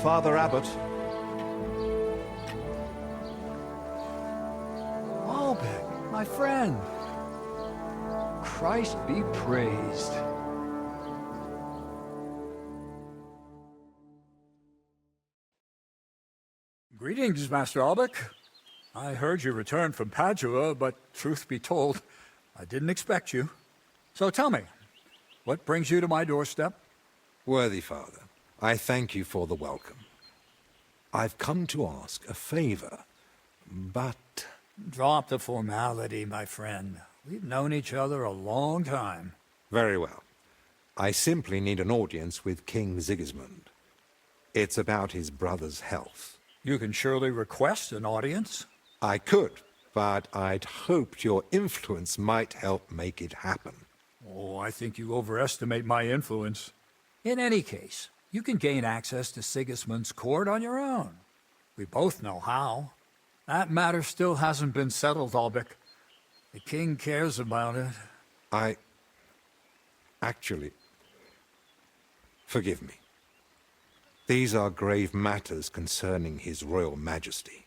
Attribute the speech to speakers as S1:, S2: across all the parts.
S1: Father Abbot.
S2: Albert, my friend. Christ be praised. Greetings, Master Albec. I heard you returned from Padua, but truth be told, I didn't expect you. So tell me, what brings you to my doorstep?
S3: Worthy Father, I thank you for the welcome. I've come to ask a favor, but...
S2: Drop the formality, my friend. We've known each other a long time.
S3: Very well. I simply need an audience with King Sigismund. It's about his brother's health.
S2: You can surely request an audience.
S3: I could, but I'd hoped your influence might help make it happen.
S2: Oh, I think you overestimate my influence. In any case, you can gain access to Sigismund's court on your own. We both know how. That matter still hasn't been settled, Albec. The king cares about it.
S3: Actually... Forgive me. These are grave matters concerning His Royal Majesty.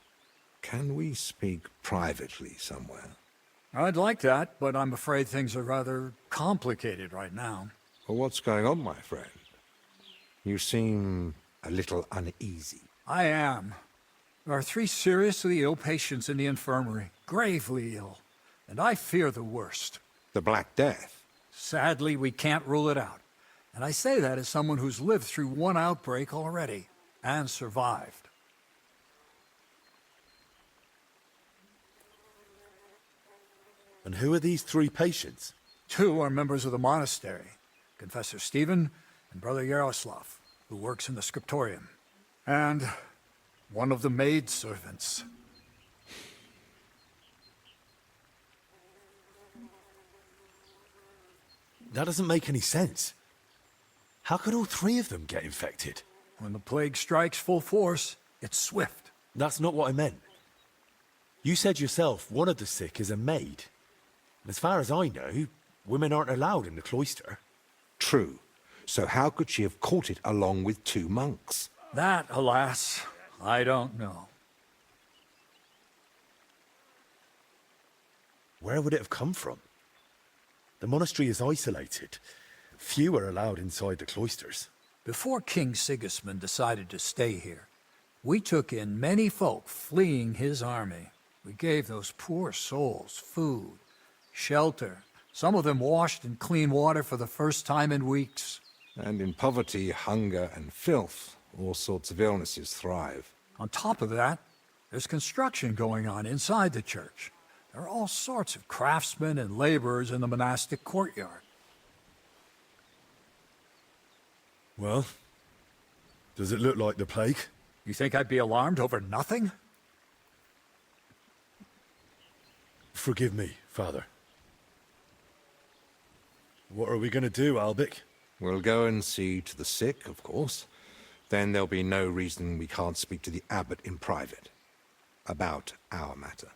S3: Can we speak privately somewhere?
S2: I'd like that, but I'm afraid things are rather complicated right now.
S3: Well, what's going on, my friend? You seem a little uneasy.
S2: I am. There are 3 seriously ill patients in the infirmary, gravely ill, and I fear the worst.
S3: The Black Death?
S2: Sadly, we can't rule it out. And I say that as someone who's lived through one outbreak already, and survived.
S4: And who are these 3 patients?
S2: 2 are members of the monastery, Confessor Stephen and Brother Yaroslav, who works in the scriptorium, and one of the maidservants.
S4: That doesn't make any sense. How could all 3 of them get infected?
S2: When the plague strikes full force, it's swift.
S4: That's not what I meant. You said yourself one of the sick is a maid. As far as I know, women aren't allowed in the cloister.
S3: True. So how could she have caught it along with 2 monks?
S2: That, alas, I don't know.
S4: Where would it have come from? The monastery is isolated. Few are allowed inside the cloisters.
S2: Before King Sigismund decided to stay here, we took in many folk fleeing his army. We gave those poor souls food, shelter. Some of them washed in clean water for the first time in weeks.
S3: And in poverty, hunger, and filth, all sorts of illnesses thrive.
S2: On top of that, there's construction going on inside the church. There are all sorts of craftsmen and laborers in the monastic courtyard.
S4: Well, does it look like the plague?
S2: You think I'd be alarmed over nothing?
S4: Forgive me, Father. What are we going to do, Albec?
S3: We'll go and see to the sick, of course. Then there'll be no reason we can't speak to the abbot in private about our matter.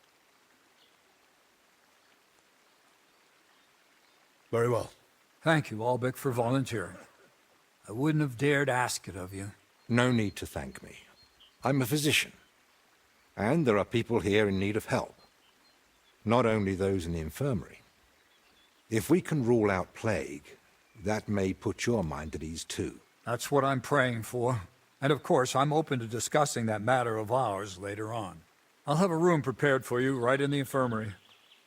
S4: Very well.
S2: Thank you, Albec, for volunteering. I wouldn't have dared ask it of you.
S3: No need to thank me. I'm a physician. And there are people here in need of help. Not only those in the infirmary. If we can rule out plague, that may put your mind at ease too.
S2: That's what I'm praying for. And of course, I'm open to discussing that matter of ours later on. I'll have a room prepared for you right in the infirmary.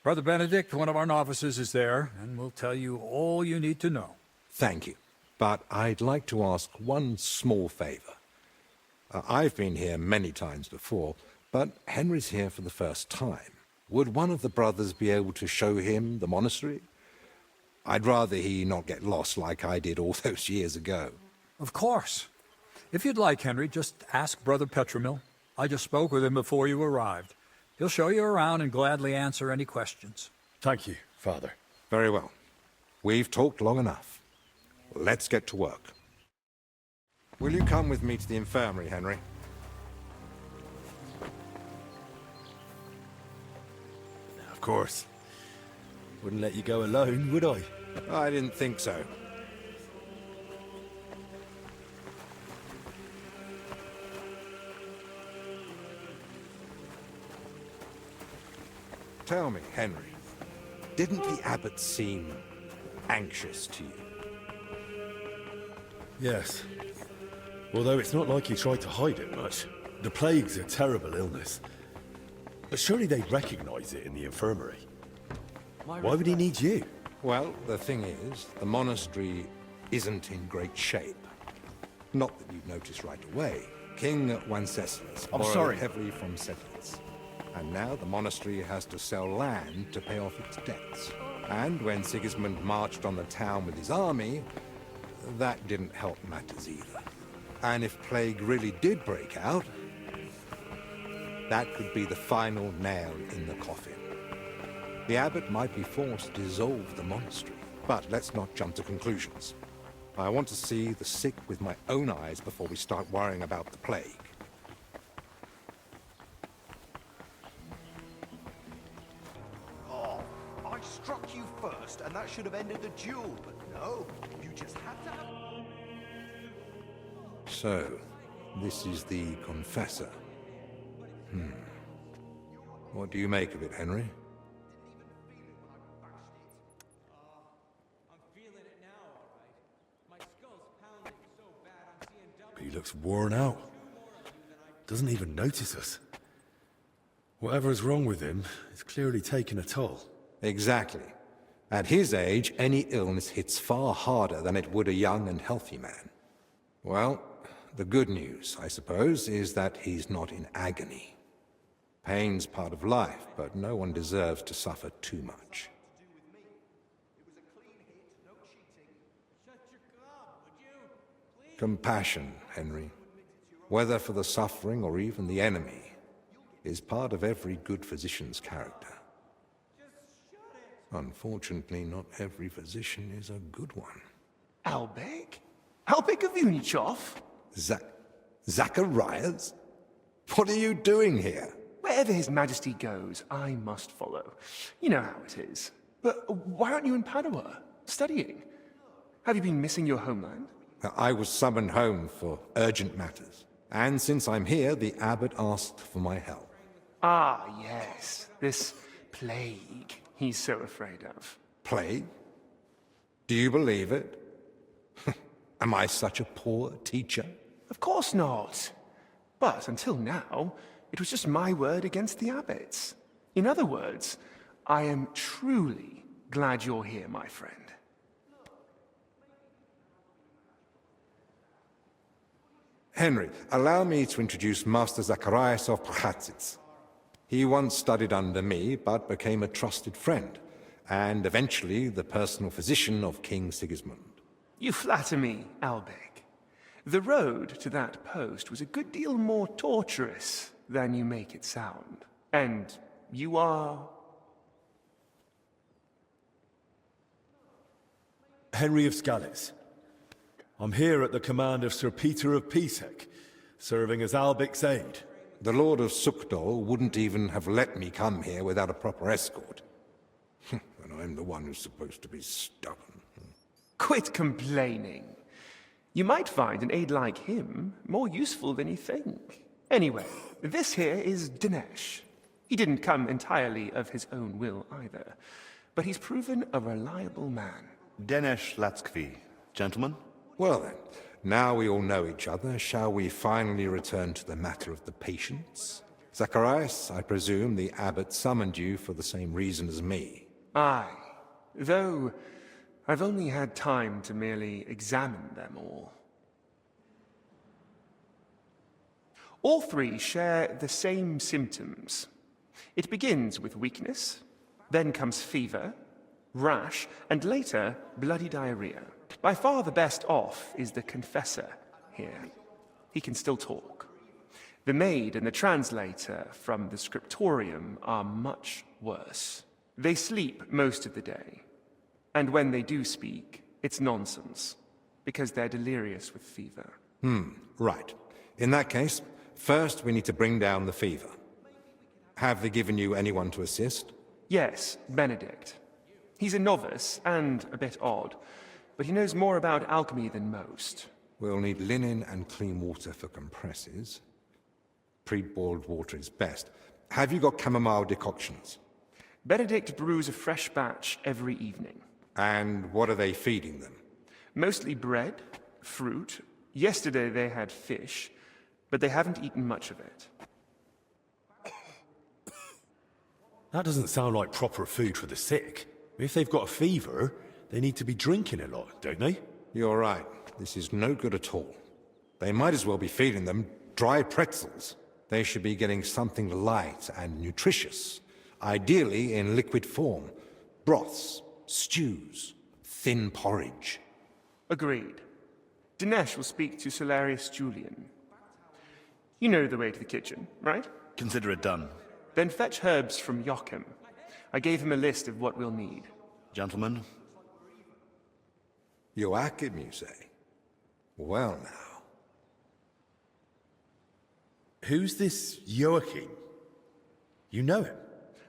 S2: Brother Benedict, one of our novices, is there, and will tell you all you need to know.
S3: Thank you. But I'd like to ask one small favor. I've been here many times before, but Henry's here for the first time. Would one of the brothers be able to show him the monastery? I'd rather he not get lost like I did all those years ago.
S2: Of course. If you'd like, Henry, just ask Brother Petramil. I just spoke with him before you arrived. He'll show you around and gladly answer any questions.
S4: Thank you, Father.
S3: Very well. We've talked long enough. Let's get to work. Will you come with me to the infirmary, Henry?
S4: Of course. Wouldn't let you go alone, would I?
S3: I didn't think so. Tell me, Henry, didn't the abbot seem anxious to you?
S4: Yes. Although it's not like he tried to hide it much. The plague's a terrible illness. But surely they'd recognize it in the infirmary. Why would he need you?
S3: Well, the thing is, the monastery isn't in great shape. Not that you'd notice right away. King Wenceslas borrowed heavily from settlers. And now the monastery has to sell land to pay off its debts. And when Sigismund marched on the town with his army, that didn't help matters either. And if plague really did break out, that could be the final nail in the coffin. The abbot might be forced to dissolve the monastery. But let's not jump to conclusions. I want to see the sick with my own eyes before we start worrying about the plague.
S1: Oh, I struck you first, and that should have ended the duel, but no, you just had to have...
S3: So, this is the confessor. What do you make of it, Henry?
S4: He looks worn out. Doesn't even notice us. Whatever's wrong with him is clearly taking a toll.
S3: Exactly. At his age, any illness hits far harder than it would a young and healthy man. Well, the good news, I suppose, is that he's not in agony. Pain's part of life, but no one deserves to suffer too much. Compassion, Henry, whether for the suffering or even the enemy, is part of every good physician's character. Unfortunately, not every physician is a good one.
S5: Albek? Albek of Unichov?
S3: Zacharias? What are you doing here?
S5: Wherever His Majesty goes, I must follow. You know how it is. But why aren't you in Padua, studying? Have you been missing your homeland?
S3: I was summoned home for urgent matters. And since I'm here, the abbot asked for my help.
S5: Ah, yes. This plague he's so afraid of.
S3: Plague? Do you believe it? Am I such a poor teacher?
S5: Of course not. But until now, it was just my word against the abbot's. In other words, I am truly glad you're here, my friend.
S3: Henry, allow me to introduce Master Zacharias of Prchatsitz. He once studied under me, but became a trusted friend, and eventually the personal physician of King Sigismund.
S5: You flatter me, Albek. The road to that post was a good deal more torturous than you make it sound. And you are...
S4: Henry of Scalitz. I'm here at the command of Sir Peter of Pisek, serving as Albek's aide.
S3: The Lord of Sukdol wouldn't even have let me come here without a proper escort. And I'm the one who's supposed to be stubborn.
S5: Quit complaining. You might find an aide like him more useful than you think. Anyway, this here is Dinesh. He didn't come entirely of his own will either, but he's proven a reliable man.
S1: Dinesh Latskvi, gentlemen.
S3: Well then, now we all know each other, shall we finally return to the matter of the patients? Zacharias, I presume the abbot summoned you for the same reason as me.
S5: Aye, though I've only had time to merely examine them all. All three share the same symptoms. It begins with weakness, then comes fever, rash, and later bloody diarrhea. By far the best off is the confessor here. He can still talk. The maid and the translator from the scriptorium are much worse. They sleep most of the day, and when they do speak, it's nonsense, because they're delirious with fever.
S3: Right. In that case, first we need to bring down the fever. Have they given you anyone to assist?
S5: Yes, Benedict. He's a novice and a bit odd, but he knows more about alchemy than most.
S3: We'll need linen and clean water for compresses. Pre-boiled water is best. Have you got chamomile decoctions?
S5: Benedict brews a fresh batch every evening.
S3: And what are they feeding them?
S5: Mostly bread, fruit. Yesterday they had fish, but they haven't eaten much of it.
S4: That doesn't sound like proper food for the sick. If they've got a fever, they need to be drinking a lot, don't they?
S3: You're right. This is no good at all. They might as well be feeding them dry pretzels. They should be getting something light and nutritious, ideally in liquid form. Broths, stews, thin porridge.
S5: Agreed. Dinesh will speak to Solarius Julian. You know the way to the kitchen, right?
S6: Consider it done.
S5: Then fetch herbs from Joachim. I gave him a list of what we'll need.
S6: Gentlemen,
S3: Joachim, you say? Well now.
S4: Who's this Joachim? You know him?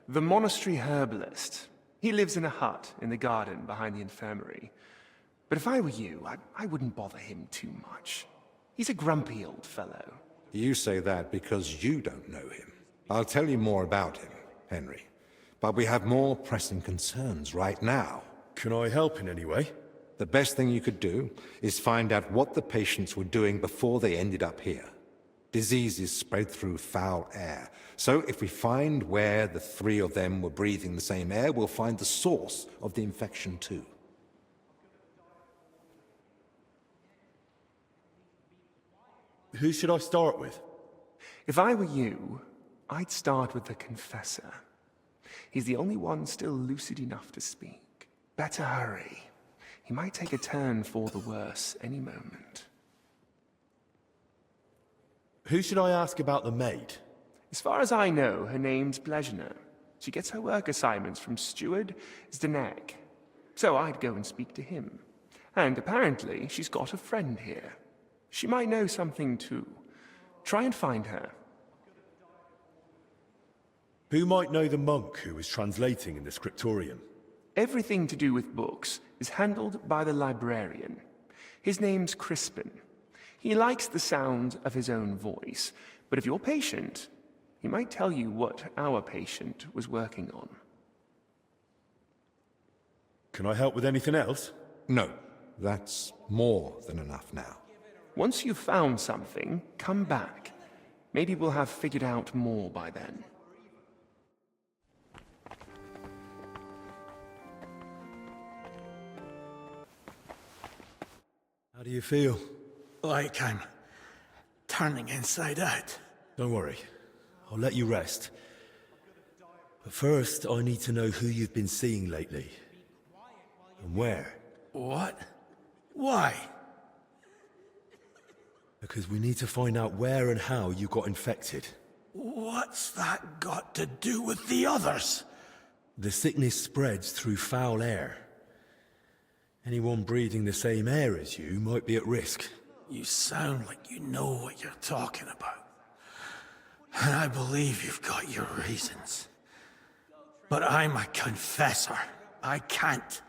S5: The monastery herbalist. He lives in a hut in the garden behind the infirmary. But if I were you, I wouldn't bother him too much. He's a grumpy old fellow.
S3: You say that because you don't know him. I'll tell you more about him, Henry. But we have more pressing concerns right now.
S4: Can I help in any way?
S3: The best thing you could do is find out what the patients were doing before they ended up here. Diseases spread through foul air. So if we find where the three of them were breathing the same air, we'll find the source of the infection too.
S4: Who should I start with?
S5: If I were you, I'd start with the confessor. He's the only one still lucid enough to speak. Better hurry. He might take a turn for the worse any moment.
S4: Who should I ask about the maid?
S5: As far as I know, her name's Blezhna. She gets her work assignments from Steward Zdenek. So I'd go and speak to him. And apparently, she's got a friend here. She might know something too. Try and find her.
S4: Who might know the monk who was translating in the scriptorium?
S5: Everything to do with books is handled by the librarian. His name's Crispin. He likes the sound of his own voice, but if you're patient, he might tell you what our patient was working on.
S4: Can I help with anything else?
S3: No, that's more than enough now.
S5: Once you've found something, come back. Maybe we'll have figured out more by then.
S4: How do you feel?
S7: Like I'm turning inside out.
S4: Don't worry. I'll let you rest. But first, I need to know who you've been seeing lately. And where.
S7: What? Why?
S4: Because we need to find out where and how you got infected.
S7: What's that got to do with the others?
S4: The sickness spreads through foul air. Anyone breathing the same air as you might be at risk.
S7: You sound like you know what you're talking about. And I believe you've got your reasons. But I'm a confessor. I can't.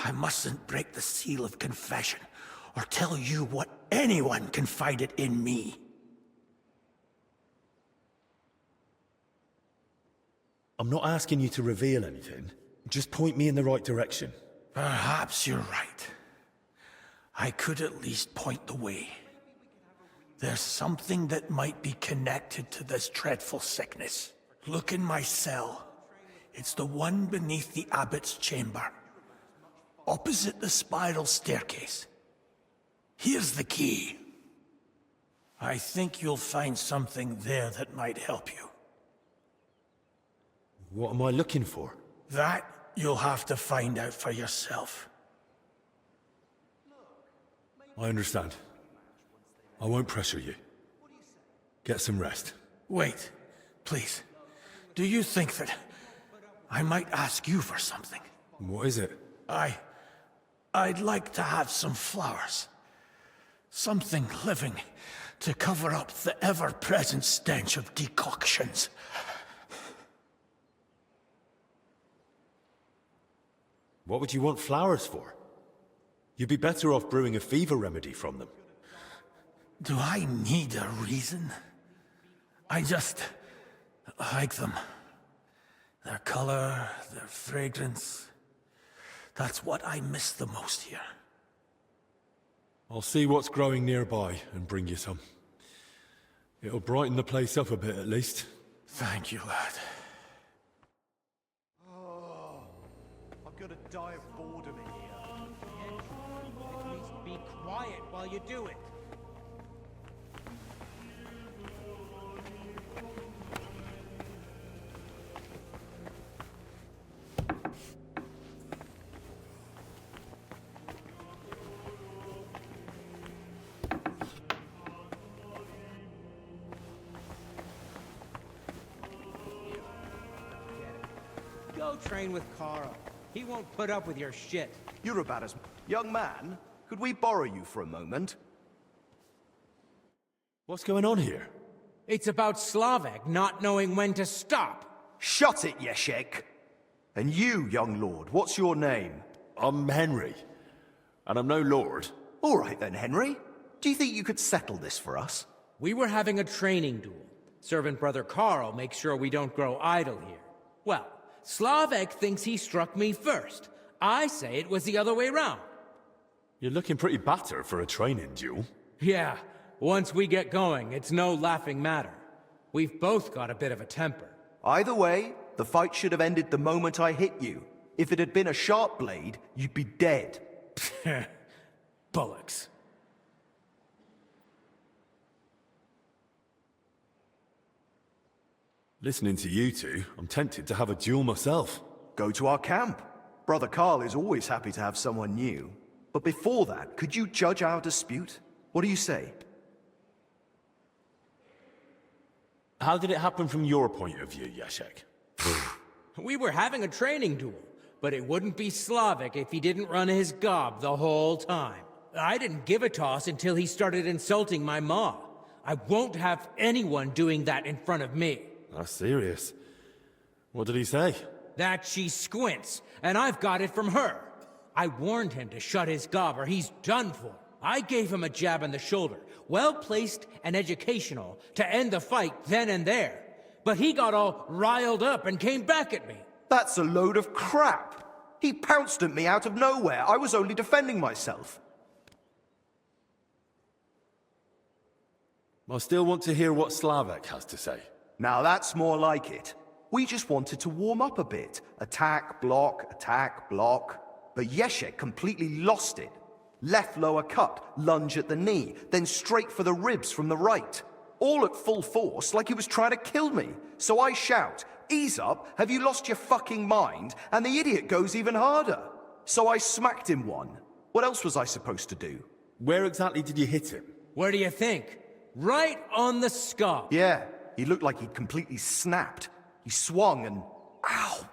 S7: I mustn't break the seal of confession or tell you what anyone confided in me.
S4: I'm not asking you to reveal anything. Just point me in the right direction.
S7: Perhaps you're right. I could at least point the way. There's something that might be connected to this dreadful sickness. Look in my cell. It's the one beneath the abbot's chamber, opposite the spiral staircase. Here's the key. I think you'll find something there that might help you.
S4: What am I looking for?
S7: That you'll have to find out for yourself.
S4: I understand. I won't pressure you. Get some rest.
S7: Wait, please. Do you think that I might ask you for something?
S4: What is it?
S7: I'd like to have some flowers. Something living to cover up the ever-present stench of decoctions.
S4: What would you want flowers for? You'd be better off brewing a fever remedy from them.
S7: Do I need a reason? I just like them. Their color, their fragrance. That's what I miss the most here.
S4: I'll see what's growing nearby and bring you some. It'll brighten the place up a bit at least.
S7: Thank you, lad.
S1: Oh, I'm gonna die of boredom in here.
S8: At least be quiet while you do it. Go train with Carl. He won't put up with your shit.
S1: You're about as... Young man, could we borrow you for a moment?
S4: What's going on here?
S8: It's about Slavek not knowing when to stop.
S1: Shut it, Yeshek! And you, young lord, what's your name?
S4: I'm Henry, and I'm no lord.
S1: All right then, Henry. Do you think you could settle this for us?
S8: We were having a training duel. Servant brother Carl makes sure we don't grow idle here. Well, Slavek thinks he struck me first. I say it was the other way round.
S4: You're looking pretty battered for a training duel.
S8: Yeah, once we get going, it's no laughing matter. We've both got a bit of a temper.
S1: Either way, the fight should have ended the moment I hit you. If it had been a sharp blade, you'd be dead.
S8: Bullocks.
S4: Listening to you two, I'm tempted to have a duel myself.
S1: Go to our camp. Brother Carl is always happy to have someone new. But before that, could you judge our dispute? What do you say?
S4: How did it happen from your point of view, Yashek?
S8: We were having a training duel, but it wouldn't be Slavek if he didn't run his gob the whole time. I didn't give a toss until he started insulting my ma. I won't have anyone doing that in front of me.
S4: That's serious. What did he say?
S8: That she squints, and I've got it from her. I warned him to shut his gob or he's done for. I gave him a jab in the shoulder, well-placed and educational, to end the fight then and there. But he got all riled up and came back at me.
S1: That's a load of crap. He pounced at me out of nowhere. I was only defending myself.
S4: I still want to hear what Slavek has to say.
S1: Now that's more like it. We just wanted to warm up a bit. Attack, block, But Yeshek completely lost it. Left lower cut, lunge at the knee, then straight for the ribs from the right. All at full force, like he was trying to kill me. So I shout, "Ease up, have you lost your fucking mind?" And the idiot goes even harder. So I smacked him one. What else was I supposed to do?
S4: Where exactly did you hit him?
S8: Where do you think? Right on the skull.
S1: Yeah, he looked like he'd completely snapped. He swung and... Ow!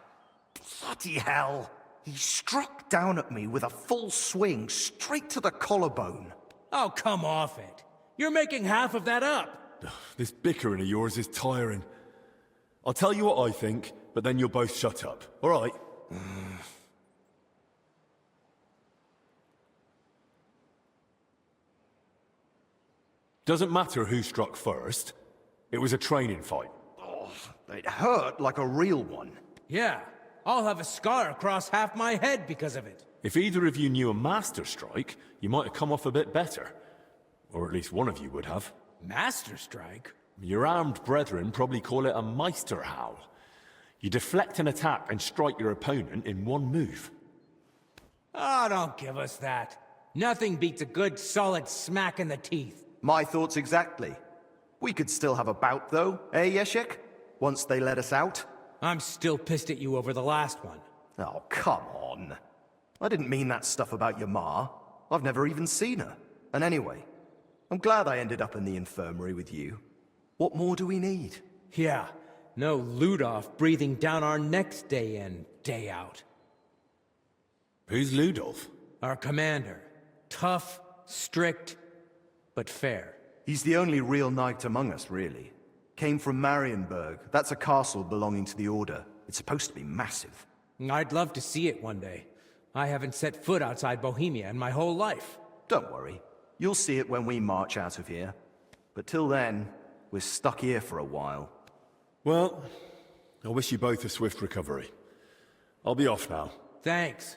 S1: Bloody hell! He struck down at me with a full swing, straight to the collarbone.
S8: Oh, come off it. You're making half of that up.
S4: This bickering of yours is tiring. I'll tell you what I think, but then you'll both shut up. All right? Doesn't matter who struck first. It was a training fight.
S1: Oh, it hurt like a real one.
S8: Yeah, I'll have a scar across half my head because of it.
S4: If either of you knew a master strike, you might have come off a bit better. Or at least one of you would have.
S8: Master strike?
S4: Your armed brethren probably call it a Meisterhau. You deflect an attack and strike your opponent in one move.
S8: Oh, don't give us that. Nothing beats a good solid smack in the teeth.
S1: My thoughts exactly. We could still have a bout, though, eh, Yeshek? Once they let us out.
S8: I'm still pissed at you over the last one.
S1: Oh, come on. I didn't mean that stuff about your ma. I've never even seen her. And anyway, I'm glad I ended up in the infirmary with you. What more do we need?
S8: Yeah, no Ludolf breathing down our necks day in, day out.
S4: Who's Ludolf?
S8: Our commander. Tough, strict, but fair.
S1: He's the only real knight among us, really. Came from Marienburg. That's a castle belonging to the Order. It's supposed to be massive.
S8: I'd love to see it one day. I haven't set foot outside Bohemia in my whole life.
S1: Don't worry. You'll see it when we march out of here. But till then, we're stuck here for a while.
S4: Well, I wish you both a swift recovery. I'll be off now.
S8: Thanks.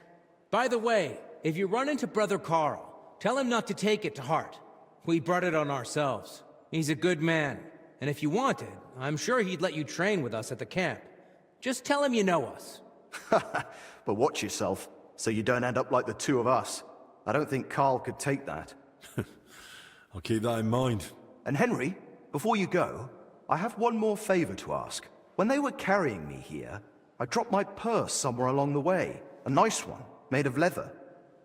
S8: By the way, if you run into Brother Carl, tell him not to take it to heart. We brought it on ourselves. He's a good man, and if you wanted, I'm sure he'd let you train with us at the camp. Just tell him you know us.
S1: But watch yourself, so you don't end up like the two of us. I don't think Carl could take that.
S4: I'll keep that in mind.
S1: And Henry, before you go, I have one more favor to ask. When they were carrying me here, I dropped my purse somewhere along the way. A nice one, made of leather.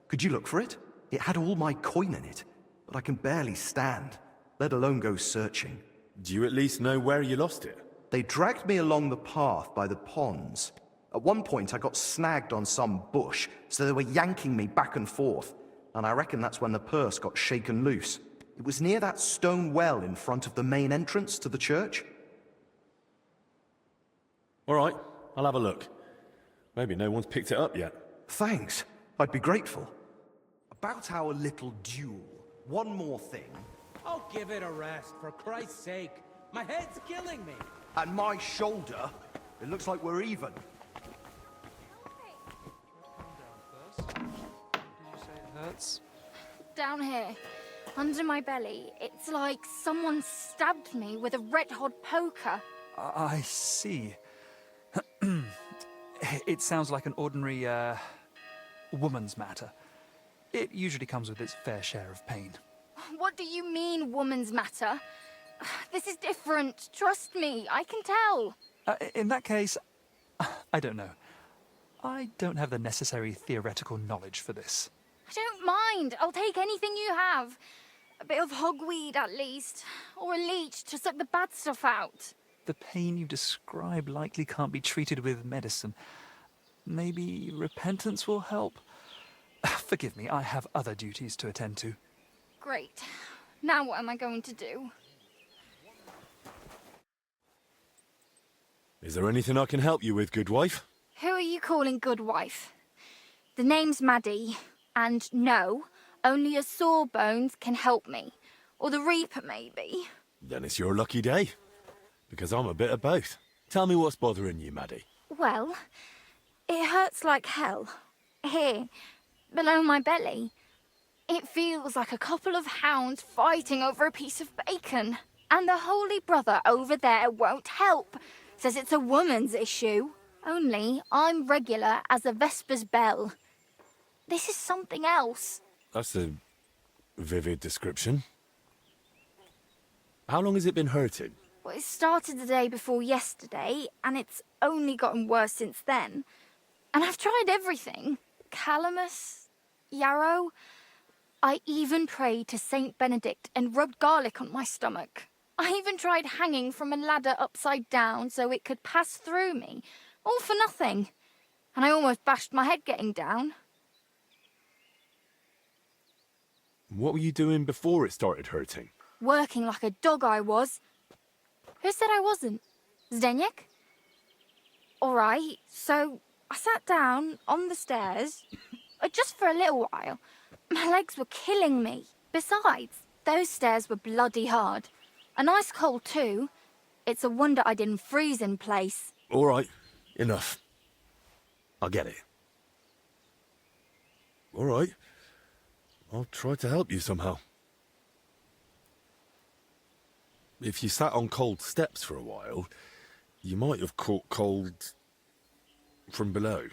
S1: Could you look for it? It had all my coin in it, but I can barely stand, let alone go searching.
S4: Do you at least know where you lost it?
S1: They dragged me along the path by the ponds. At one point, I got snagged on some bush, so they were yanking me back and forth, and I reckon that's when the purse got shaken loose. It was near that stone well in front of the main entrance to the church.
S4: All right, I'll have a look. Maybe no one's picked it up yet.
S1: Thanks. I'd be grateful. About our little duel, one more thing.
S8: Oh, give it a rest, for Christ's sake. My head's killing me.
S1: And my shoulder. It looks like we're even.
S9: Hurts?
S10: Down here, under my belly, it's like someone stabbed me with a red-hot poker.
S9: I see. It sounds like an ordinary, woman's matter. It usually comes with its fair share of pain.
S10: What do you mean, woman's matter? This is different. Trust me, I can tell.
S9: In that case, I don't know. I don't have the necessary theoretical knowledge for this.
S10: I don't mind. I'll take anything you have. A bit of hogweed, at least. Or a leech to suck the bad stuff out.
S9: The pain you describe likely can't be treated with medicine. Maybe repentance will help? Forgive me, I have other duties to attend to.
S10: Great. Now what am I going to do?
S4: Is there anything I can help you with, good wife?
S10: Who are you calling good wife? The name's Maddie. And no, only a Sawbones can help me. Or the Reaper, maybe.
S4: Then it's your lucky day. Because I'm a bit of both. Tell me what's bothering you, Maddie.
S10: Well, it hurts like hell. Here, below my belly. It feels like a couple of hounds fighting over a piece of bacon. And the Holy Brother over there won't help. Says it's a woman's issue. Only I'm regular as a Vesper's bell. This is something else.
S4: That's a vivid description. How long has it been hurting?
S10: Well, it started the day before yesterday, and it's only gotten worse since then. And I've tried everything. Calamus, yarrow. I even prayed to Saint Benedict and rubbed garlic on my stomach. I even tried hanging from a ladder upside down so it could pass through me. All for nothing. And I almost bashed my head getting down.
S4: What were you doing before it started hurting?
S10: Working like a dog I was. Who said I wasn't? Zdeněk? All right, so I sat down on the stairs, just for a little while. My legs were killing me. Besides, those stairs were bloody hard. And ice cold too. It's a wonder I didn't freeze in place.
S4: All right, enough. I get it. All right. I'll try to help you somehow. If you sat on cold steps for a while, you might have caught cold from below.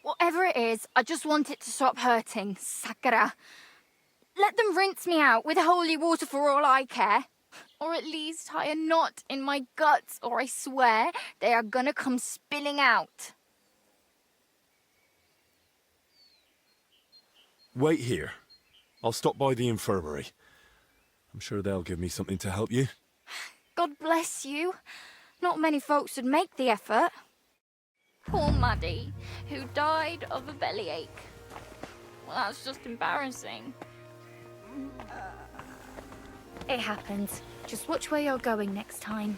S10: Whatever it is, I just want it to stop hurting. Sakura. Let them rinse me out with holy water for all I care. Or at least tie a knot in my guts, or I swear they are gonna come spilling out.
S4: Wait here. I'll stop by the infirmary. I'm sure they'll give me something to help you.
S10: God bless you. Not many folks would make the effort. Poor Maddie, who died of a bellyache. Well, that's just embarrassing. It happens. Just watch where you're going next time.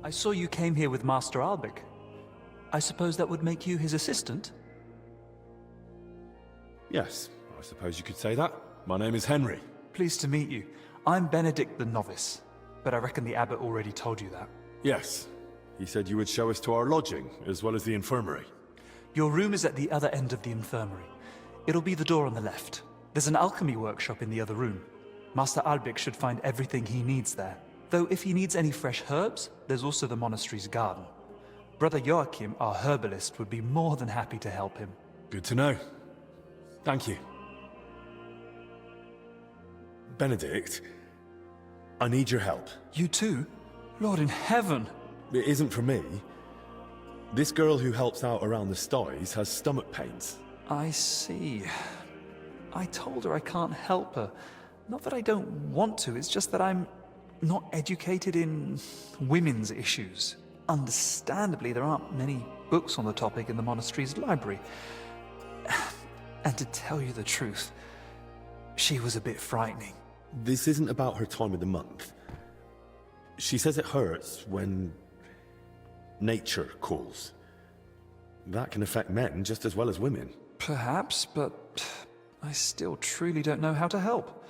S9: I saw you came here with Master Albic. I suppose that would make you his assistant?
S4: Yes, I suppose you could say that. My name is Henry.
S9: Pleased to meet you. I'm Benedict the Novice, but I reckon the abbot already told you that.
S4: Yes. He said you would show us to our lodging, as well as the infirmary.
S9: Your room is at the other end of the infirmary. It'll be the door on the left. There's an alchemy workshop in the other room. Master Albic should find everything he needs there. Though if he needs any fresh herbs, there's also the monastery's garden. Brother Joachim, our herbalist, would be more than happy to help him.
S4: Good to know. Thank you. Benedict, I need your help.
S9: You too? Lord in heaven!
S4: It isn't for me. This girl who helps out around the styes has stomach pains.
S9: I see. I told her I can't help her. Not that I don't want to, it's just that I'm not educated in women's issues. Understandably, there aren't many books on the topic in the monastery's library. And to tell you the truth, she was a bit frightening.
S4: This isn't about her time of the month. She says it hurts when nature calls. That can affect men just as well as women.
S9: Perhaps, but I still truly don't know how to help.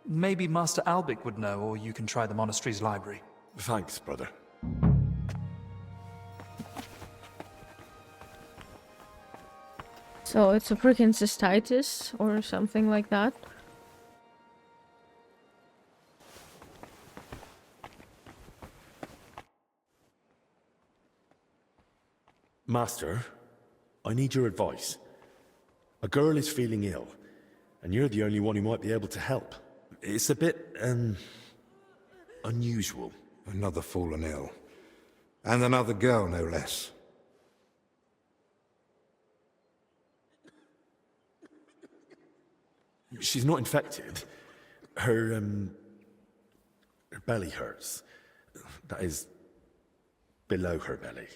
S9: Maybe Master Albic would know, or you can try the monastery's library.
S4: Thanks, brother.
S11: So it's a freaking cystitis or something like that.
S4: Master, I need your advice. A girl is feeling ill, and you're the only one who might be able to help. It's a bit, unusual.
S3: Another fallen ill. And another girl, no less.
S4: She's not infected. Her belly hurts. That is, below her belly.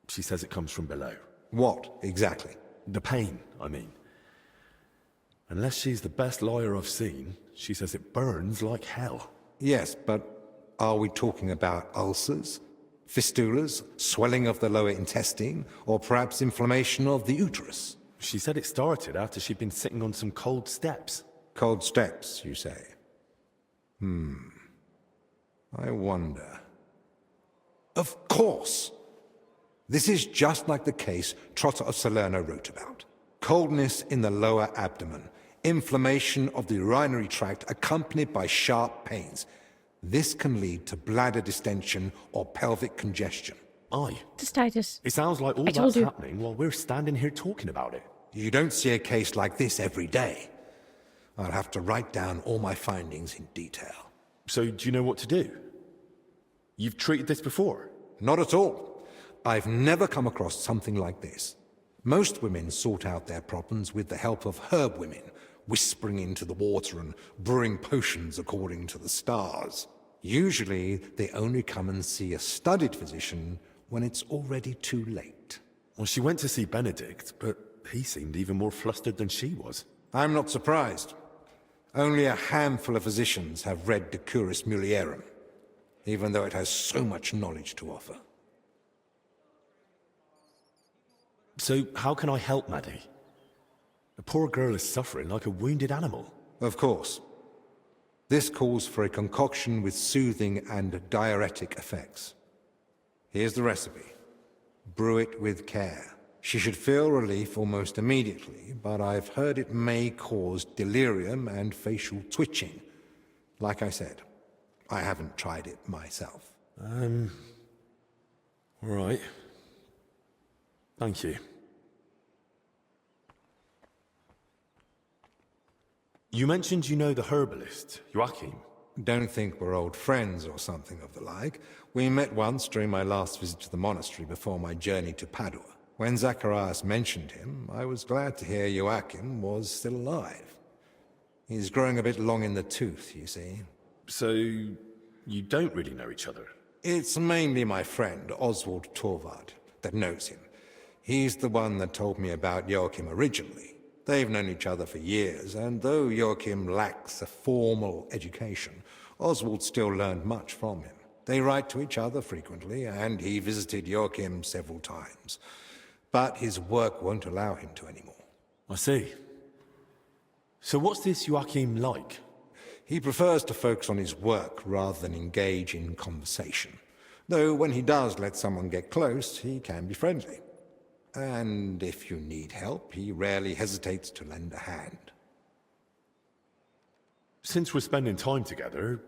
S4: She says it comes from below.
S3: What, exactly?
S4: The pain, I mean. Unless she's the best liar I've seen, she says it burns like hell.
S3: Yes, but are we talking about ulcers, fistulas, swelling of the lower intestine, or perhaps inflammation of the uterus?
S4: She said it started after she'd been sitting on some cold steps.
S3: Cold steps, you say? I wonder. Of course! This is just like the case Trotter of Salerno wrote about. Coldness in the lower abdomen, inflammation of the urinary tract accompanied by sharp pains. This can lead to bladder distension or pelvic congestion.
S4: Aye.
S11: Cystitis.
S4: It sounds like all that's happening while we're standing here talking about it.
S3: You don't see a case like this every day. I'll have to write down all my findings in detail.
S4: So do you know what to do? You've treated this before?
S3: Not at all. I've never come across something like this. Most women sort out their problems with the help of herb women, whispering into the water and brewing potions according to the stars. Usually, they only come and see a studied physician when it's already too late.
S4: Well, she went to see Benedict, but he seemed even more flustered than she was.
S3: I'm not surprised. Only a handful of physicians have read De Curis Mulierum, even though it has so much knowledge to offer.
S4: So how can I help Maddie? The poor girl is suffering like a wounded animal.
S3: Of course. This calls for a concoction with soothing and diuretic effects. Here's the recipe. Brew it with care. She should feel relief almost immediately, but I've heard it may cause delirium and facial twitching. Like I said, I haven't tried it myself.
S4: All right. Thank you. You mentioned you know the herbalist, Joachim.
S3: Don't think we're old friends or something of the like. We met once during my last visit to the monastery before my journey to Padua. When Zacharias mentioned him, I was glad to hear Joachim was still alive. He's growing a bit long in the tooth, you see.
S4: So, you don't really know each other?
S3: It's mainly my friend, Oswald Torvald, that knows him. He's the one that told me about Joachim originally. They've known each other for years, and though Joachim lacks a formal education, Oswald still learned much from him. They write to each other frequently, and he visited Joachim several times. But his work won't allow him to anymore.
S4: I see. So what's this Joachim like?
S3: He prefers to focus on his work rather than engage in conversation. Though when he does let someone get close, he can be friendly. And if you need help, he rarely hesitates to lend a hand.
S4: Since we're spending time together,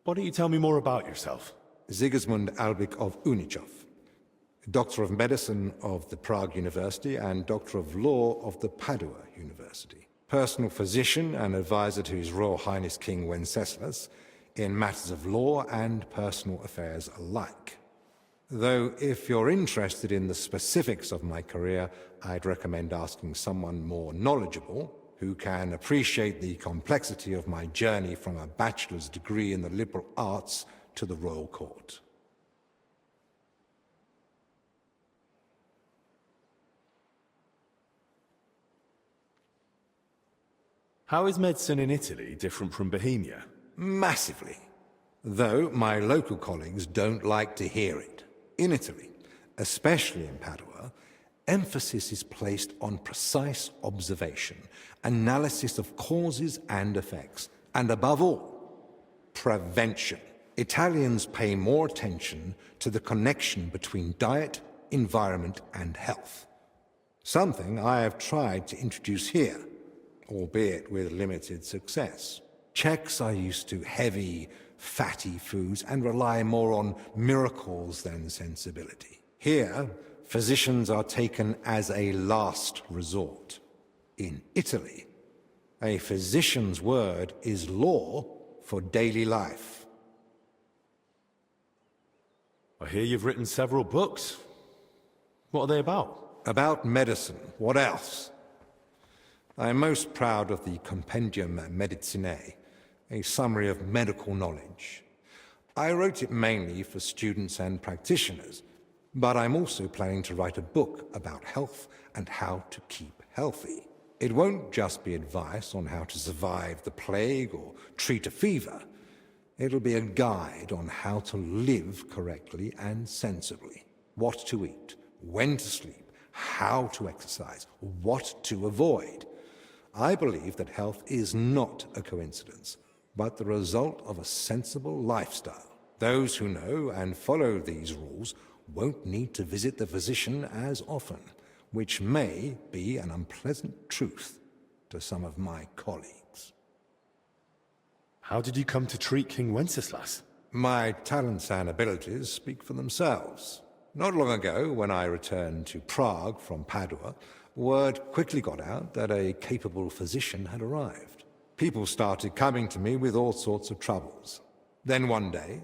S4: why don't you tell me more about yourself?
S3: Sigismund Albig of Unichov, Doctor of Medicine of the Prague University and Doctor of Law of the Padua University. Personal physician and advisor to His Royal Highness King Wenceslas in matters of law and personal affairs alike. Though if you're interested in the specifics of my career, I'd recommend asking someone more knowledgeable who can appreciate the complexity of my journey from a bachelor's degree in the liberal arts to the royal court.
S4: How is medicine in Italy different from Bohemia?
S3: Massively. Though my local colleagues don't like to hear it. In Italy, especially in Padua, emphasis is placed on precise observation, analysis of causes and effects, and above all, prevention. Italians pay more attention to the connection between diet, environment, and health. Something I have tried to introduce here, albeit with limited success. Czechs are used to heavy, fatty foods and rely more on miracles than sensibility. Here, physicians are taken as a last resort. In Italy, a physician's word is law for daily life.
S4: I hear you've written several books. What are they about?
S3: About medicine. What else? I am most proud of the Compendium Medicinae, a summary of medical knowledge. I wrote it mainly for students and practitioners, but I'm also planning to write a book about health and how to keep healthy. It won't just be advice on how to survive the plague or treat a fever. It'll be a guide on how to live correctly and sensibly, what to eat, when to sleep, how to exercise, what to avoid. I believe that health is not a coincidence, but the result of a sensible lifestyle. Those who know and follow these rules won't need to visit the physician as often, which may be an unpleasant truth to some of my colleagues.
S4: How did you come to treat King Wenceslas?
S3: My talents and abilities speak for themselves. Not long ago, when I returned to Prague from Padua, word quickly got out that a capable physician had arrived. People started coming to me with all sorts of troubles. Then one day,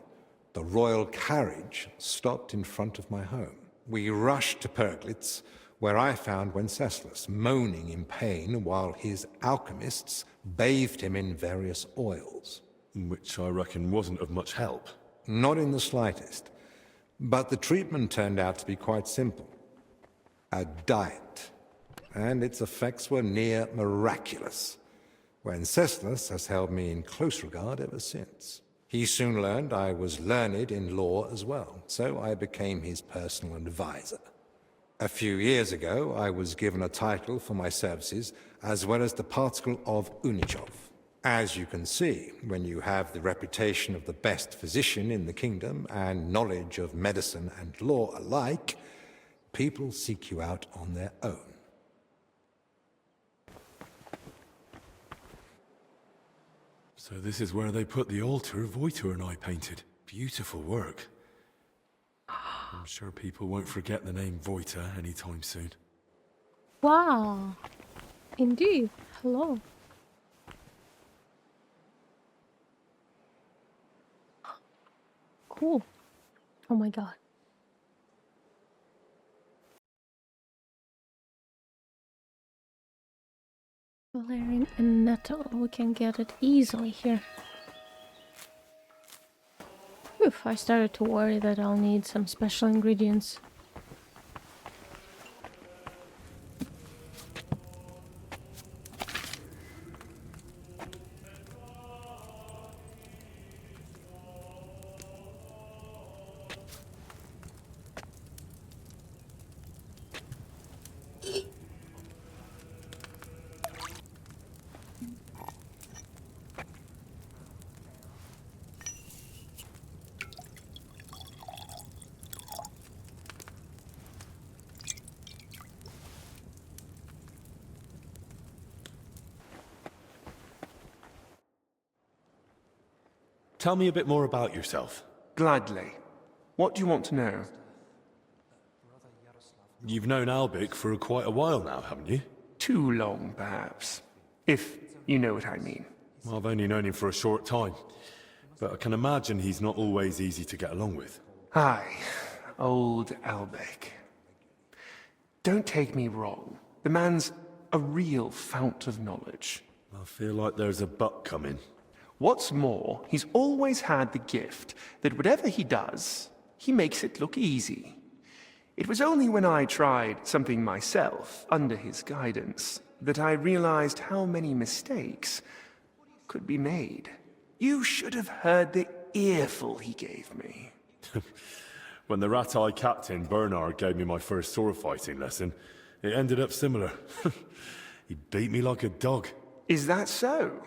S3: the royal carriage stopped in front of my home. We rushed to Perglitz, where I found Wenceslas moaning in pain while his alchemists bathed him in various oils.
S4: Which I reckon wasn't of much help.
S3: Not in the slightest. But the treatment turned out to be quite simple. A diet. And its effects were near miraculous. Wenceslas has held me in close regard ever since. He soon learned I was learned in law as well, so I became his personal advisor. A few years ago, I was given a title for my services, as well as the particle of Unichov. As you can see, when you have the reputation of the best physician in the kingdom and knowledge of medicine and law alike, people seek you out on their own.
S4: So this is where they put the altar Wojtur and I painted. Beautiful work. I'm sure people won't forget the name Wojtur anytime soon.
S11: Wow. Indeed. Hello. Cool. Oh my god. Valerian and nettle. We can get it easily here. Oof, I started to worry that I'll need some special ingredients.
S4: Tell me a bit more about yourself.
S5: Gladly. What do you want to know?
S4: You've known Albic for quite a while now, haven't you?
S5: Too long, perhaps. If you know what I mean.
S4: Well, I've only known him for a short time, but I can imagine he's not always easy to get along with.
S5: Aye, old Albic. Don't take me wrong. The man's a real fount of knowledge.
S4: I feel like there's a but coming.
S5: What's more, he's always had the gift that whatever he does, he makes it look easy. It was only when I tried something myself, under his guidance, that I realized how many mistakes could be made. You should have heard the earful he gave me.
S4: When the rat-eye captain, Bernard, gave me my first sword fighting lesson, it ended up similar. He beat me like a dog.
S5: Is that so?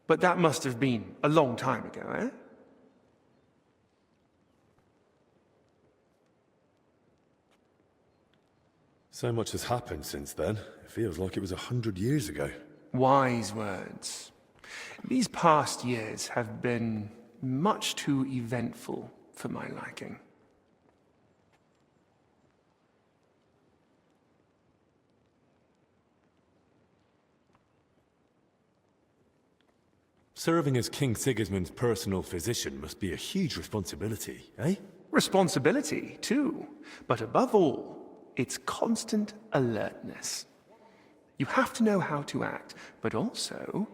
S5: But that must have been a long time ago, eh?
S4: So much has happened since then. It feels like it was 100 years ago.
S5: Wise words. These past years have been much too eventful for my liking.
S4: Serving as King Sigismund's personal physician must be a huge responsibility, eh?
S5: Responsibility, too. But above all, it's constant alertness. You have to know how to act, but also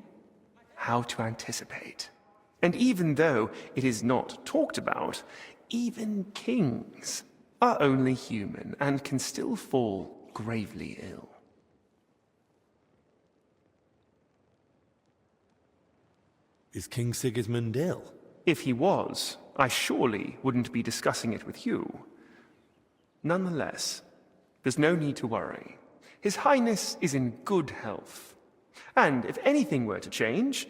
S5: how to anticipate. And even though it is not talked about, even kings are only human and can still fall gravely ill.
S4: Is King Sigismund ill?
S5: If he was, I surely wouldn't be discussing it with you. Nonetheless, there's no need to worry. His Highness is in good health. And if anything were to change,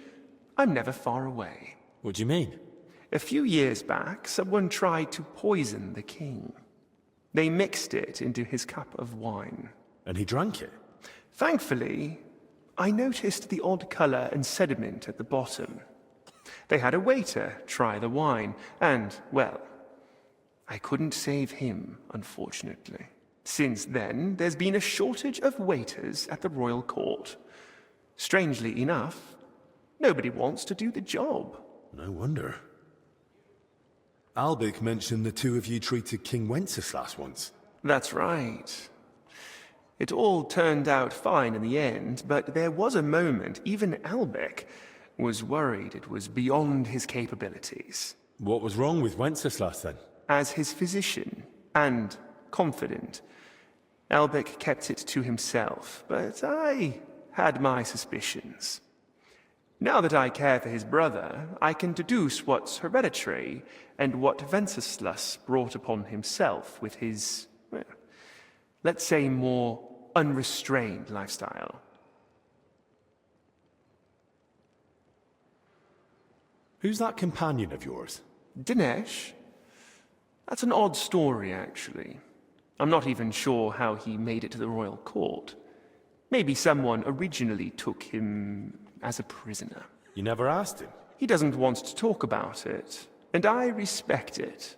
S5: I'm never far away.
S4: What do you mean?
S5: A few years back, someone tried to poison the king. They mixed it into his cup of wine.
S4: And he drank it?
S5: Thankfully, I noticed the odd color and sediment at the bottom. They had a waiter try the wine, and, well, I couldn't save him, unfortunately. Since then, there's been a shortage of waiters at the royal court. Strangely enough, nobody wants to do the job.
S4: No wonder. Albic mentioned the two of you treated King Wenceslas once.
S5: That's right. It all turned out fine in the end, but there was a moment even Albic was worried it was beyond his capabilities.
S4: What was wrong with Wenceslas then?
S5: As his physician and confidant, Albic kept it to himself, but I had my suspicions. Now that I care for his brother, I can deduce what's hereditary and what Wenceslas brought upon himself with his, well, let's say, more unrestrained lifestyle.
S4: Who's that companion of yours?
S5: Dinesh? That's an odd story, actually. I'm not even sure how he made it to the royal court. Maybe someone originally took him as a prisoner.
S4: You never asked him?
S5: He doesn't want to talk about it, and I respect it.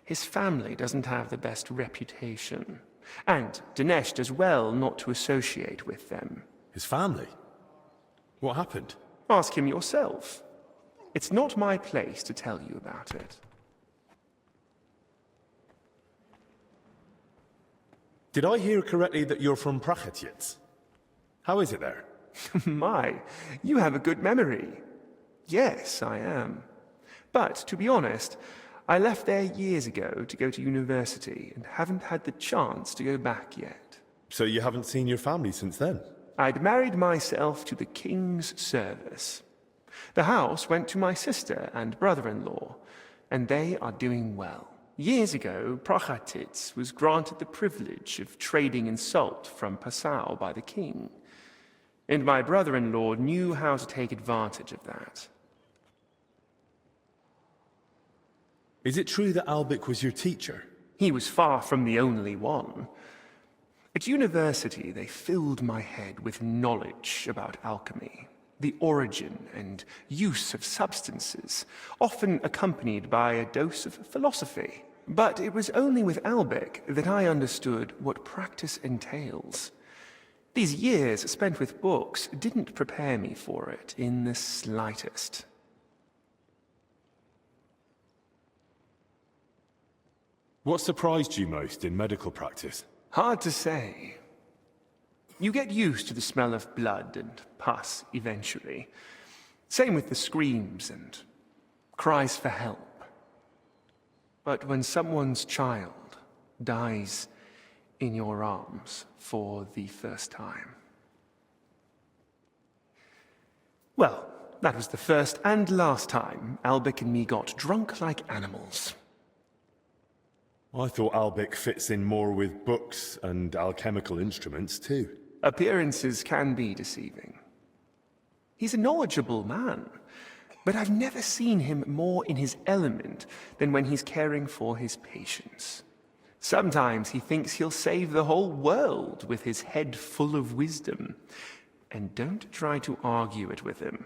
S5: His family doesn't have the best reputation, and Dinesh does well not to associate with them.
S4: His family? What happened?
S5: Ask him yourself. It's not my place to tell you about it.
S4: Did I hear correctly that you're from Prachatiec? How is it there?
S5: My, you have a good memory. Yes, I am. But, to be honest, I left there years ago to go to university and haven't had the chance to go back yet.
S4: So you haven't seen your family since then?
S5: I'd married myself to the king's service. The house went to my sister and brother-in-law, and they are doing well. Years ago, Prachatiec was granted the privilege of trading in salt from Passau by the king, and my brother-in-law knew how to take advantage of that.
S4: Is it true that Albic was your teacher?
S5: He was far from the only one. At university, they filled my head with knowledge about alchemy. the origin and use of substances, often accompanied by a dose of philosophy. But it was only with Albec that I understood what practice entails. These years spent with books didn't prepare me for it in the slightest.
S4: What surprised you most in medical practice?
S5: Hard to say. You get used to the smell of blood and pus eventually. Same with the screams and cries for help. But when someone's child dies in your arms for the first time... Well, that was the first and last time Albec and me got drunk like animals.
S4: I thought Albec fits in more with books and alchemical instruments too.
S5: Appearances can be deceiving. He's a knowledgeable man, but I've never seen him more in his element than when he's caring for his patients. Sometimes he thinks he'll save the whole world with his head full of wisdom. And don't try to argue it with him.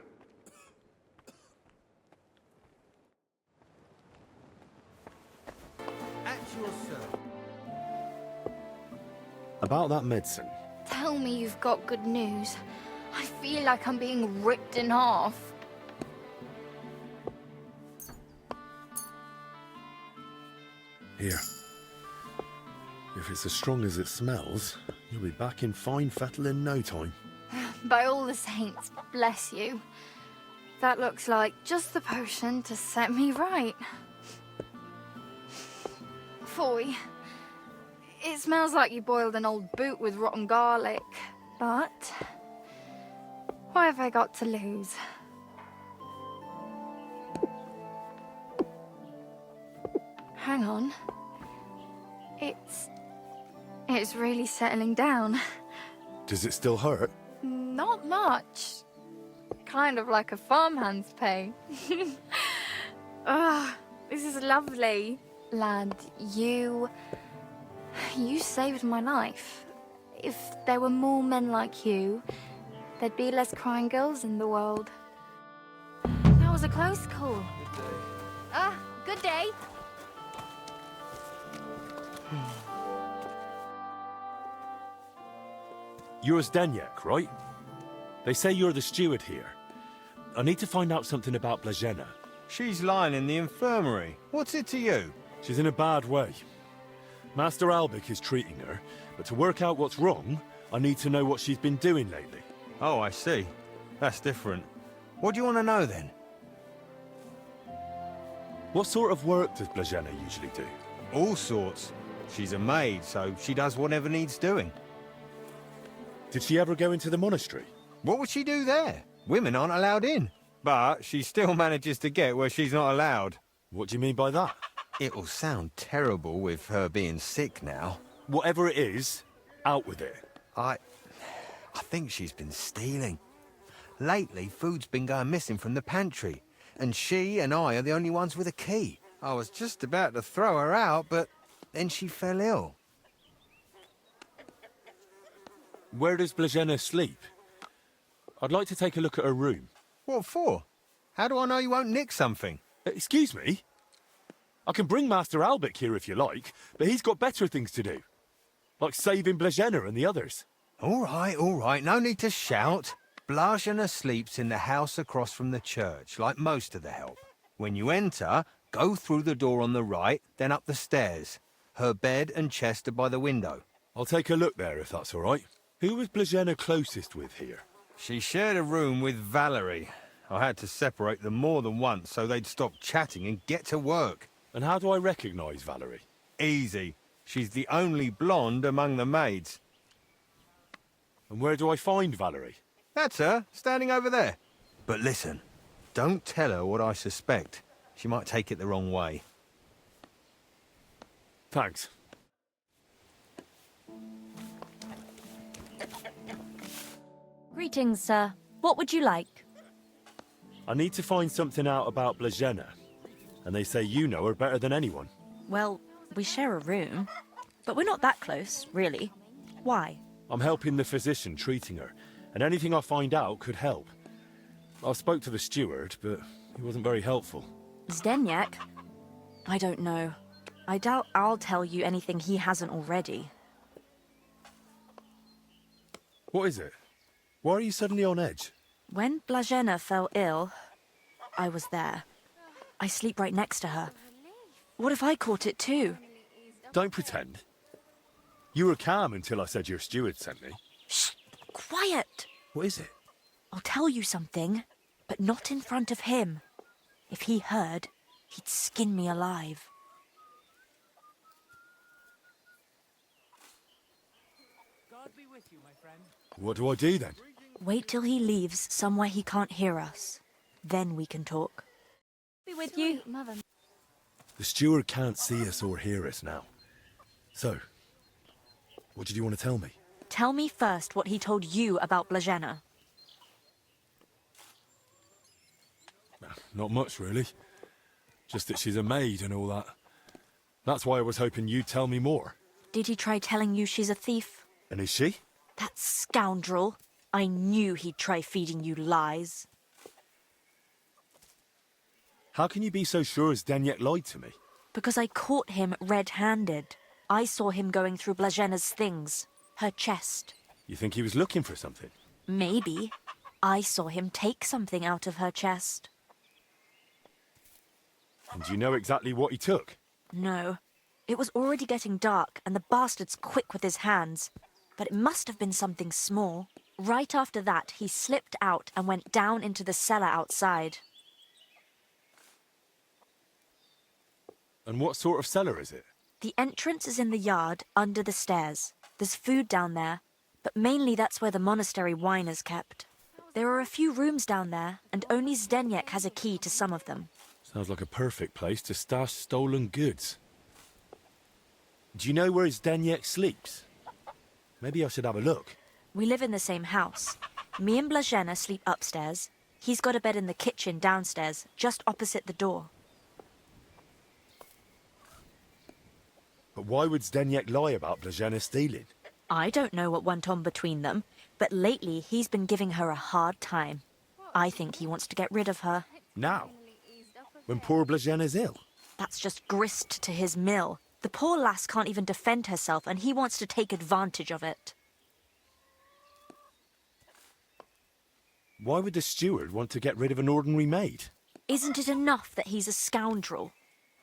S4: About that medicine.
S10: Tell me you've got good news. I feel like I'm being ripped in half.
S4: Here. If it's as strong as it smells, you'll be back in fine fettle in no time.
S10: By all the saints, bless you. That looks like just the potion to set me right. Foy. It smells like you boiled an old boot with rotten garlic, but what have I got to lose? Hang on. It's really settling down.
S4: Does it still hurt?
S10: Not much. Kind of like a farmhand's pain. This is lovely. Lad, you saved my life. If there were more men like you, there'd be less crying girls in the world. That was a close call. Good day.
S4: You're Zdeněk, right? They say you're the steward here. I need to find out something about Blažena.
S12: She's lying in the infirmary. What's it to you?
S4: She's in a bad way. Master Albec is treating her, but to work out what's wrong, I need to know what she's been doing lately.
S12: Oh, I see. That's different. What do you want to know, then?
S4: What sort of work does Blažena usually do?
S12: All sorts. She's a maid, so she does whatever needs doing.
S4: Did she ever go into the monastery?
S12: What would she do there? Women aren't allowed in. But she still manages to get where she's not allowed.
S4: What do you mean by that?
S12: It'll sound terrible with her being sick now.
S4: Whatever it is, out with it.
S12: I think she's been stealing. Lately, food's been going missing from the pantry, and she and I are the only ones with a key. I was just about to throw her out, but then she fell ill.
S4: Where does Blažena sleep? I'd like to take a look at her room.
S12: What for? How do I know you won't nick something?
S4: Excuse me? I can bring Master Albec here if you like, but he's got better things to do. Like saving Blažena and the others.
S12: All right, no need to shout. Blažena sleeps in the house across from the church, like most of the help. When you enter, go through the door on the right, then up the stairs. Her bed and chest are by the window.
S4: I'll take a look there if that's all right. Who was Blažena closest with here?
S12: She shared a room with Valerie. I had to separate them more than once so they'd stop chatting and get to work.
S4: And how do I recognise Valerie?
S12: Easy. She's the only blonde among the maids.
S4: And where do I find Valerie?
S12: That's her, standing over there. But listen, don't tell her what I suspect. She might take it the wrong way.
S4: Thanks.
S13: Greetings, sir. What would you like?
S4: I need to find something out about Blažena. And they say you know her better than anyone.
S13: Well, we share a room. But we're not that close, really. Why?
S4: I'm helping the physician treating her, and anything I find out could help. I spoke to the steward, but he wasn't very helpful.
S13: Zdeněk? I don't know. I doubt I'll tell you anything he hasn't already.
S4: What is it? Why are you suddenly on edge?
S13: When Blazena fell ill, I was there. I sleep right next to her. What if I caught it too?
S4: Don't pretend. You were calm until I said your steward sent me.
S13: Shh! Quiet!
S4: What is it?
S13: I'll tell you something, but not in front of him. If he heard, he'd skin me alive.
S8: God be with you, my friend.
S4: What do I do then?
S13: Wait till he leaves somewhere he can't hear us. Then we can talk. Be with you.
S10: Mother.
S4: The steward can't see us or hear us now. So, what did you want to tell me?
S13: Tell me first what he told you about Blazena.
S4: Not much, really. Just that she's a maid and all that. That's why I was hoping you'd tell me more.
S13: Did he try telling you she's a thief?
S4: And is she?
S13: That scoundrel. I knew he'd try feeding you lies.
S4: How can you be so sure Zdeněk lied to me?
S13: Because I caught him red-handed. I saw him going through Blazena's things. Her chest.
S4: You think he was looking for something?
S13: Maybe. I saw him take something out of her chest.
S4: And do you know exactly what he took?
S13: No. It was already getting dark, and the bastard's quick with his hands. But it must have been something small. Right after that, he slipped out and went down into the cellar outside.
S4: And what sort of cellar is it?
S13: The entrance is in the yard, under the stairs. There's food down there, but mainly that's where the monastery wine is kept. There are a few rooms down there, and only Zdeněk has a key to some of them.
S4: Sounds like a perfect place to stash stolen goods. Do you know where Zdeněk sleeps? Maybe I should have a look.
S13: We live in the same house. Me and Blazena sleep upstairs. He's got a bed in the kitchen downstairs, just opposite the door.
S4: But why would Zdeněk lie about Blazena stealing?
S13: I don't know what went on between them, but lately he's been giving her a hard time. I think he wants to get rid of her.
S4: Now? When poor Blazena's ill?
S13: That's just grist to his mill. The poor lass can't even defend herself, and he wants to take advantage of it.
S4: Why would the steward want to get rid of an ordinary maid?
S13: Isn't it enough that he's a scoundrel?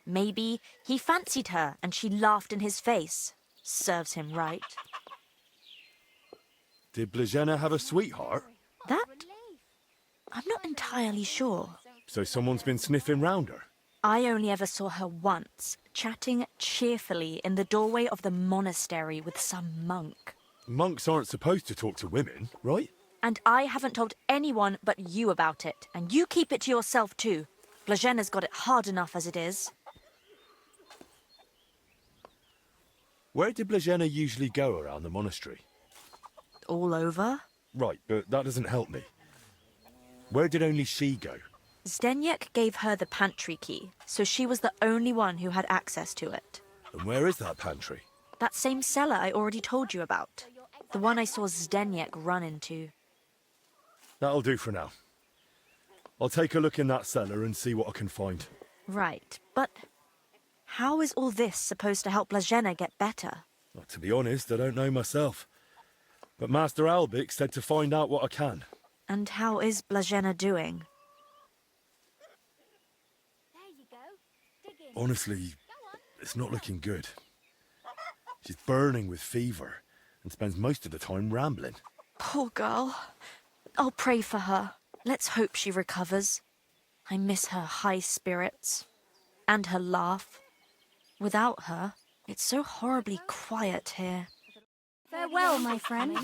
S13: Maybe he fancied her and she laughed in his face. Serves him right.
S4: Did Blazena have a sweetheart?
S13: That? I'm not entirely sure.
S4: So someone's been sniffing round her?
S13: I only ever saw her once, chatting cheerfully in the doorway of the monastery with some monk.
S4: Monks aren't supposed to talk to women, right?
S13: And I haven't told anyone but you about it, and you keep it to yourself too. Blazena's got it hard enough as it is.
S4: Where did Blazena usually go around the monastery?
S13: All over?
S4: Right, but that doesn't help me. Where did only she go?
S13: Zdeněk gave her the pantry key, so she was the only one who had access to it.
S4: And where is that pantry?
S13: That same cellar I already told you about. The one I saw Zdeněk run into.
S4: That'll do for now. I'll take a look in that cellar and see what I can find.
S13: Right, but how is all this supposed to help Blazena get better?
S4: Well, to be honest, I don't know myself. But Master Albic said to find out what I can.
S13: And how is Blazena doing?
S4: Honestly, it's not looking good. She's burning with fever and spends most of the time rambling.
S13: Poor girl. I'll pray for her. Let's hope she recovers. I miss her high spirits. And her laugh. Without her, it's so horribly quiet here.
S10: Farewell, my friend.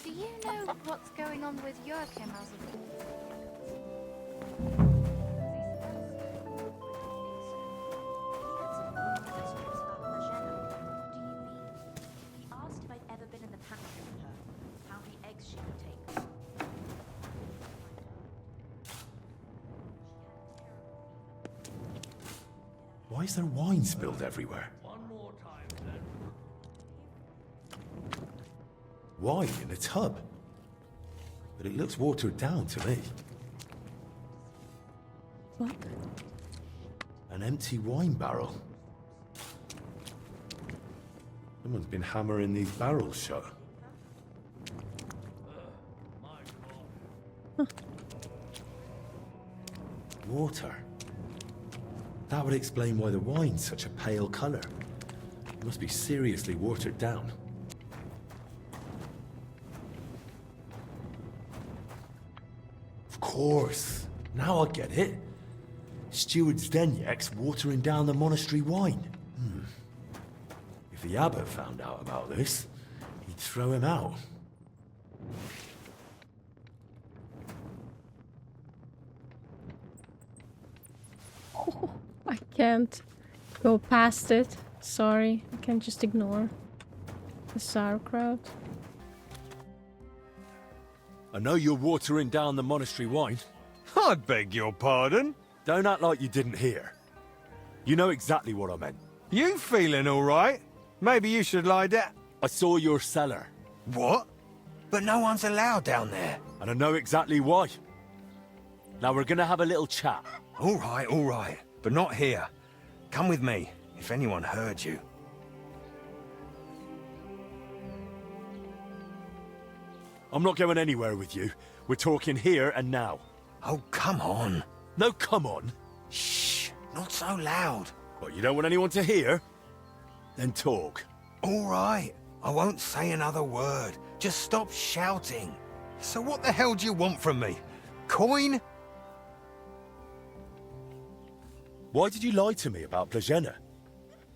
S10: Do you know what's going on with Joachim as of
S4: Why is there wine spilled everywhere? Wine in a tub? but it looks watered down to me.
S11: What?
S4: An empty wine barrel. Someone's been hammering these barrels shut. Water. That would explain why the wine's such a pale color. It must be seriously watered down. Of course. Now I get it. Steward Zdenyek's watering down the monastery wine. If the abbot found out about this, he'd throw him out.
S11: I can't go past it. Sorry, I can just ignore the sauerkraut.
S4: I know you're watering down the monastery wine.
S12: I beg your pardon?
S4: Don't act like you didn't hear. You know exactly what I meant.
S12: You feeling all right? Maybe you should lie down.
S4: I saw your cellar.
S12: What? But no one's allowed down there.
S4: And I know exactly why. Now we're gonna have a little chat.
S12: All right. But not here. Come with me, if anyone heard you.
S4: I'm not going anywhere with you. We're talking here and now.
S12: Oh, come on.
S4: No, come on.
S12: Shh, not so loud.
S4: What, you don't want anyone to hear? Then talk.
S12: All right, I won't say another word. Just stop shouting. So what the hell do you want from me? Coin?
S4: Why did you lie to me about Blazhena?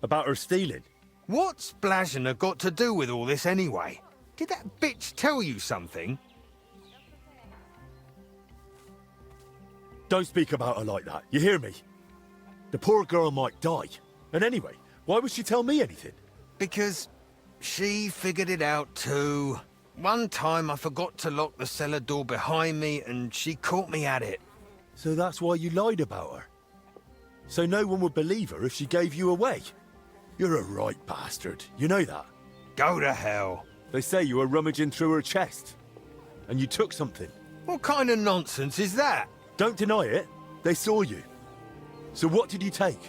S4: About her stealing?
S12: What's Blazhena got to do with all this anyway? Did that bitch tell you something?
S4: Don't speak about her like that, you hear me? The poor girl might die. And anyway, why would she tell me anything?
S12: Because she figured it out too. One time I forgot to lock the cellar door behind me and she caught me at it.
S4: So that's why you lied about her? So no one would believe her if she gave you away? You're a right bastard, you know that?
S12: Go to hell.
S4: They say you were rummaging through her chest. And you took something.
S12: What kind of nonsense is that?
S4: Don't deny it. They saw you. So what did you take?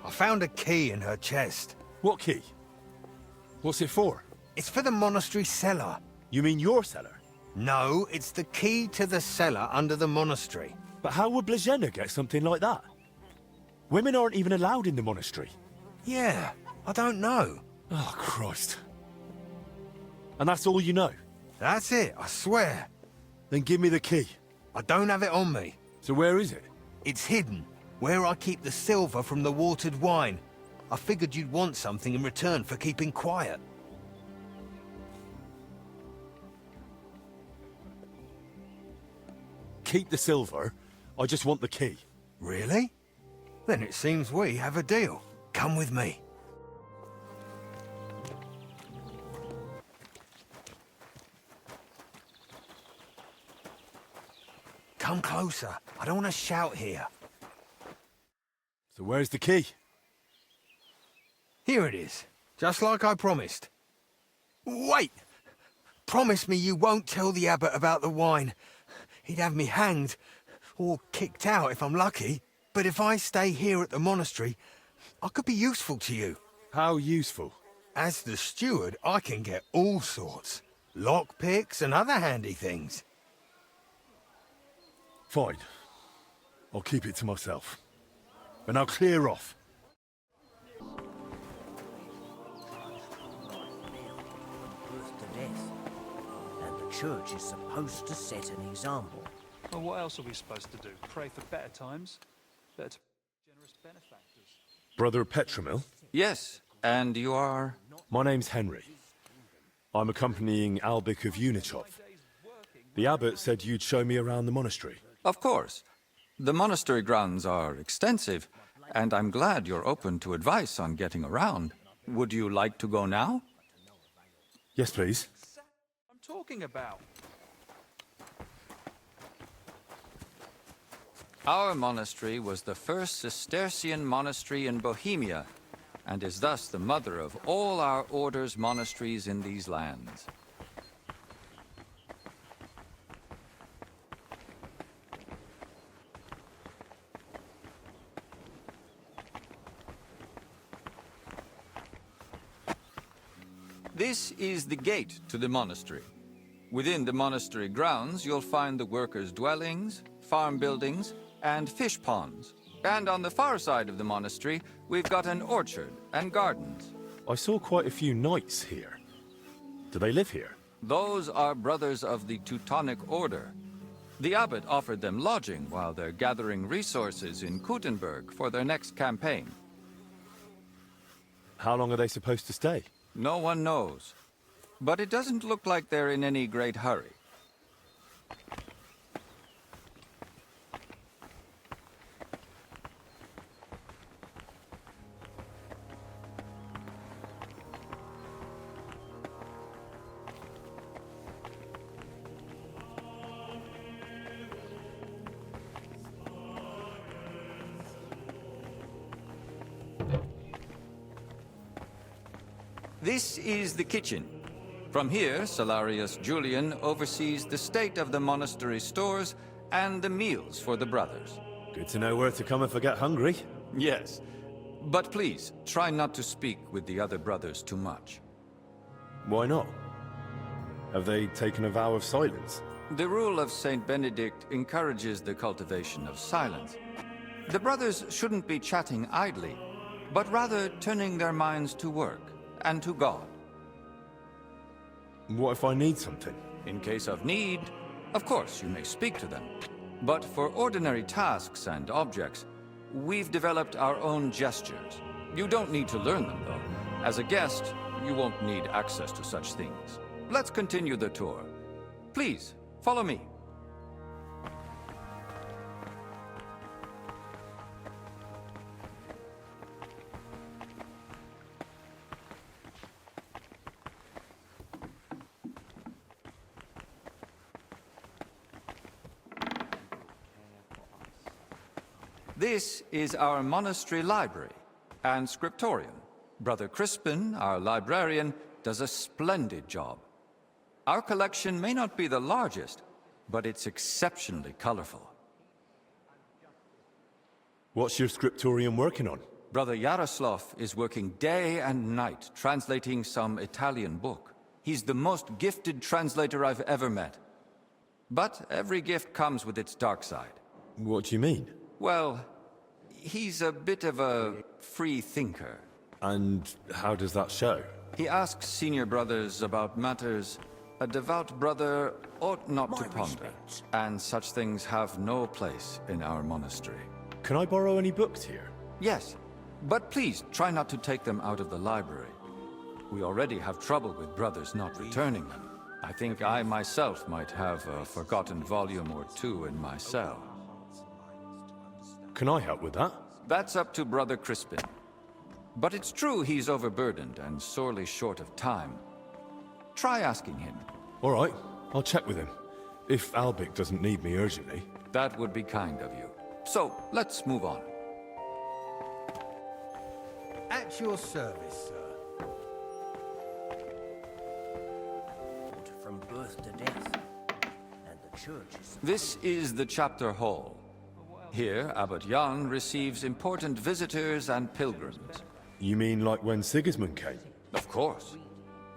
S12: I found a key in her chest.
S4: What key? What's it for?
S12: It's for the monastery cellar.
S4: You mean your cellar?
S12: No, it's the key to the cellar under the monastery.
S4: But how would Blazhena get something like that? Women aren't even allowed in the monastery.
S12: Yeah, I don't know.
S4: Oh, Christ. And that's all you know?
S12: That's it, I swear.
S4: Then give me the key.
S12: I don't have it on me.
S4: So where is it?
S12: It's hidden, where I keep the silver from the watered wine. I figured you'd want something in return for keeping quiet.
S4: Keep the silver. I just want the key.
S12: Really? Then it seems we have a deal. Come with me. Come closer. I don't want to shout here.
S4: So where's the key?
S12: Here it is. Just like I promised. Wait! Promise me you won't tell the abbot about the wine. He'd have me hanged, or kicked out if I'm lucky. But if I stay here at the monastery, I could be useful to you.
S4: How useful?
S12: As the steward, I can get all sorts. Lockpicks and other handy things.
S4: Fine. I'll keep it to myself. But now clear off.
S14: To death. And the church is supposed to set an example.
S9: Well, what else are we supposed to do? Pray for better times? Better generous benefactors?
S4: Brother Petramil?
S15: Yes, and you are?
S4: My name's Henry. I'm accompanying Albic of Unichov. The abbot said you'd show me around the monastery.
S15: Of course. The monastery grounds are extensive, and I'm glad you're open to advice on getting around. Would you like to go now?
S4: Yes, please.
S9: I'm talking about.
S15: Our monastery was the first Cistercian monastery in Bohemia, and is thus the mother of all our order's monasteries in these lands. This is the gate to the monastery. Within the monastery grounds, you'll find the workers' dwellings, farm buildings, and fish ponds. And on the far side of the monastery, we've got an orchard and gardens.
S4: I saw quite a few knights here. Do they live here?
S15: Those are brothers of the Teutonic Order. The abbot offered them lodging while they're gathering resources in Kuttenberg for their next campaign.
S4: How long are they supposed to stay?
S15: No one knows. But it doesn't look like they're in any great hurry. This is the kitchen. From here, Salarius Julian oversees the state of the monastery stores and the meals for the brothers.
S4: Good to know where to come if I get hungry.
S15: Yes. But please, try not to speak with the other brothers too much.
S4: Why not? Have they taken a vow of silence?
S15: The rule of Saint Benedict encourages the cultivation of silence. The brothers shouldn't be chatting idly, but rather turning their minds to work and to God.
S4: What if I need something?
S15: In case of need, of course you may speak to them. But for ordinary tasks and objects, we've developed our own gestures. You don't need to learn them, though. As a guest, you won't need access to such things. Let's continue the tour. Please, follow me. This is our monastery library and scriptorium. Brother Crispin, our librarian, does a splendid job. Our collection may not be the largest, but it's exceptionally colorful.
S4: What's your scriptorium working on?
S15: Brother Yaroslav is working day and night translating some Italian book. He's the most gifted translator I've ever met. But every gift comes with its dark side.
S4: What do you mean?
S15: Well, he's a bit of a free thinker.
S4: And how does that show?
S15: He asks senior brothers about matters a devout brother ought not to ponder. And such things have no place in our monastery.
S4: Can I borrow any books here?
S15: Yes, but please try not to take them out of the library. We already have trouble with brothers not returning them. I think I myself might have a forgotten volume or two in my cell.
S4: Can I help with that?
S15: That's up to Brother Crispin. But it's true he's overburdened and sorely short of time. Try asking him.
S4: All right, I'll check with him. If Albic doesn't need me urgently.
S15: That would be kind of you. So, let's move on.
S14: At your service, sir. From birth to death. And the church is...
S15: This is the chapter hall. Here, Abbot Jan receives important visitors and pilgrims.
S4: You mean like when Sigismund came?
S15: Of course.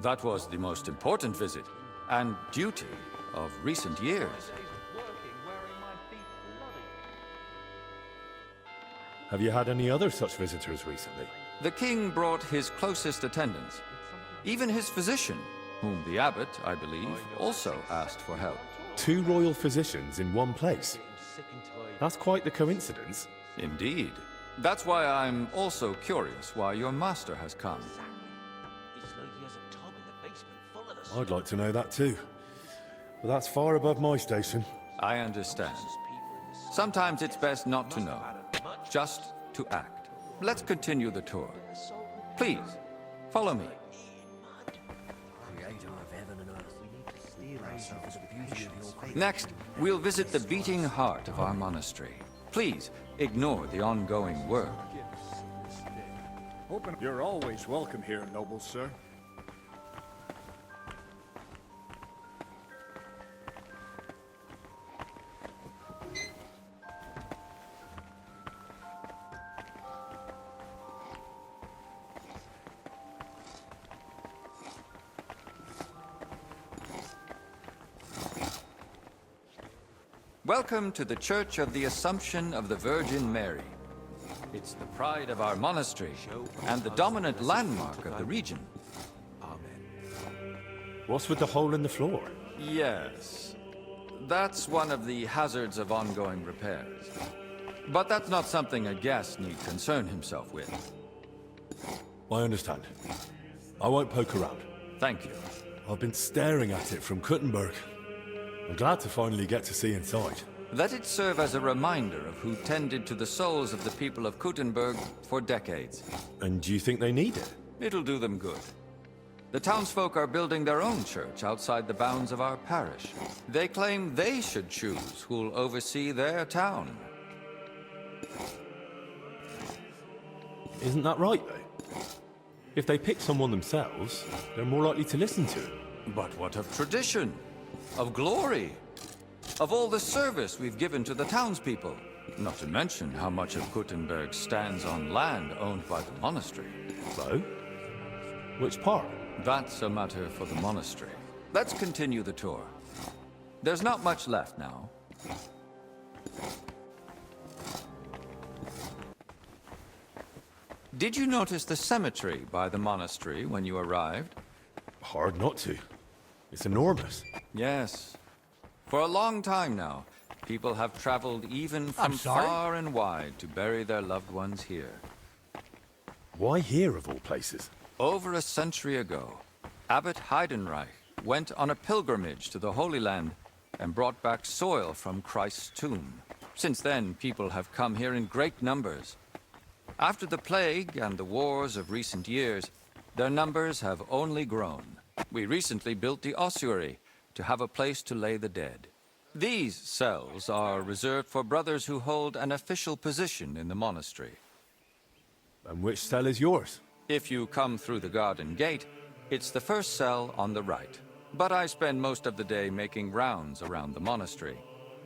S15: That was the most important visit, and duty of recent years.
S4: Have you had any other such visitors recently?
S15: The king brought his closest attendants. Even his physician, whom the abbot, I believe, also asked for help.
S4: 2 royal physicians in one place? That's quite the coincidence.
S15: Indeed. That's why I'm also curious why your master has come.
S4: I'd like to know that too. But that's far above my station.
S15: I understand. Sometimes it's best not to know, just to act. Let's continue the tour. Please, follow me. Next, we'll visit the beating heart of our monastery. Please, ignore the ongoing work.
S2: You're always welcome here, noble sir.
S15: Welcome to the Church of the Assumption of the Virgin Mary. It's the pride of our monastery and the dominant landmark of the region.
S4: What's with the hole in the floor?
S15: Yes. That's one of the hazards of ongoing repairs. But that's not something a guest need concern himself with.
S4: I understand. I won't poke around.
S15: Thank you.
S4: I've been staring at it from Kuttenberg. I'm glad to finally get to see inside.
S15: Let it serve as a reminder of who tended to the souls of the people of Kuttenberg for decades.
S4: And do you think they need it?
S15: It'll do them good. The townsfolk are building their own church outside the bounds of our parish. They claim they should choose who'll oversee their town.
S4: Isn't that right, though? If they pick someone themselves, they're more likely to listen to it.
S15: But what of tradition? Of glory? Of all the service we've given to the townspeople? Not to mention how much of Kuttenberg stands on land owned by the monastery.
S4: So? Which part?
S15: That's a matter for the monastery. Let's continue the tour. There's not much left now. Did you notice the cemetery by the monastery when you arrived?
S4: Hard not to. It's enormous.
S15: Yes. For a long time now, people have traveled even from far and wide to bury their loved ones here.
S4: Why here, of all places?
S15: Over a century ago, Abbot Heidenreich went on a pilgrimage to the Holy Land and brought back soil from Christ's tomb. Since then, people have come here in great numbers. After the plague and the wars of recent years, their numbers have only grown. We recently built the ossuary to have a place to lay the dead. These cells are reserved for brothers who hold an official position in the monastery.
S4: And which cell is yours?
S15: If you come through the garden gate, it's the first cell on the right. But I spend most of the day making rounds around the monastery,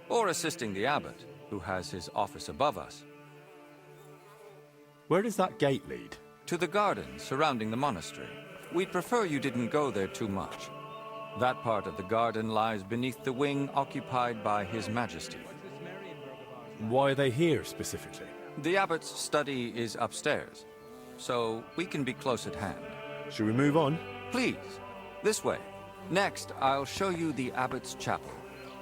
S15: or assisting the abbot, who has his office above us.
S4: Where does that gate lead?
S15: To the garden surrounding the monastery. We'd prefer you didn't go there too much. That part of the garden lies beneath the wing occupied by His Majesty.
S4: Why are they here, specifically?
S15: The abbot's study is upstairs, so we can be close at hand.
S4: Should we move on?
S15: Please, this way. Next, I'll show you the abbot's chapel.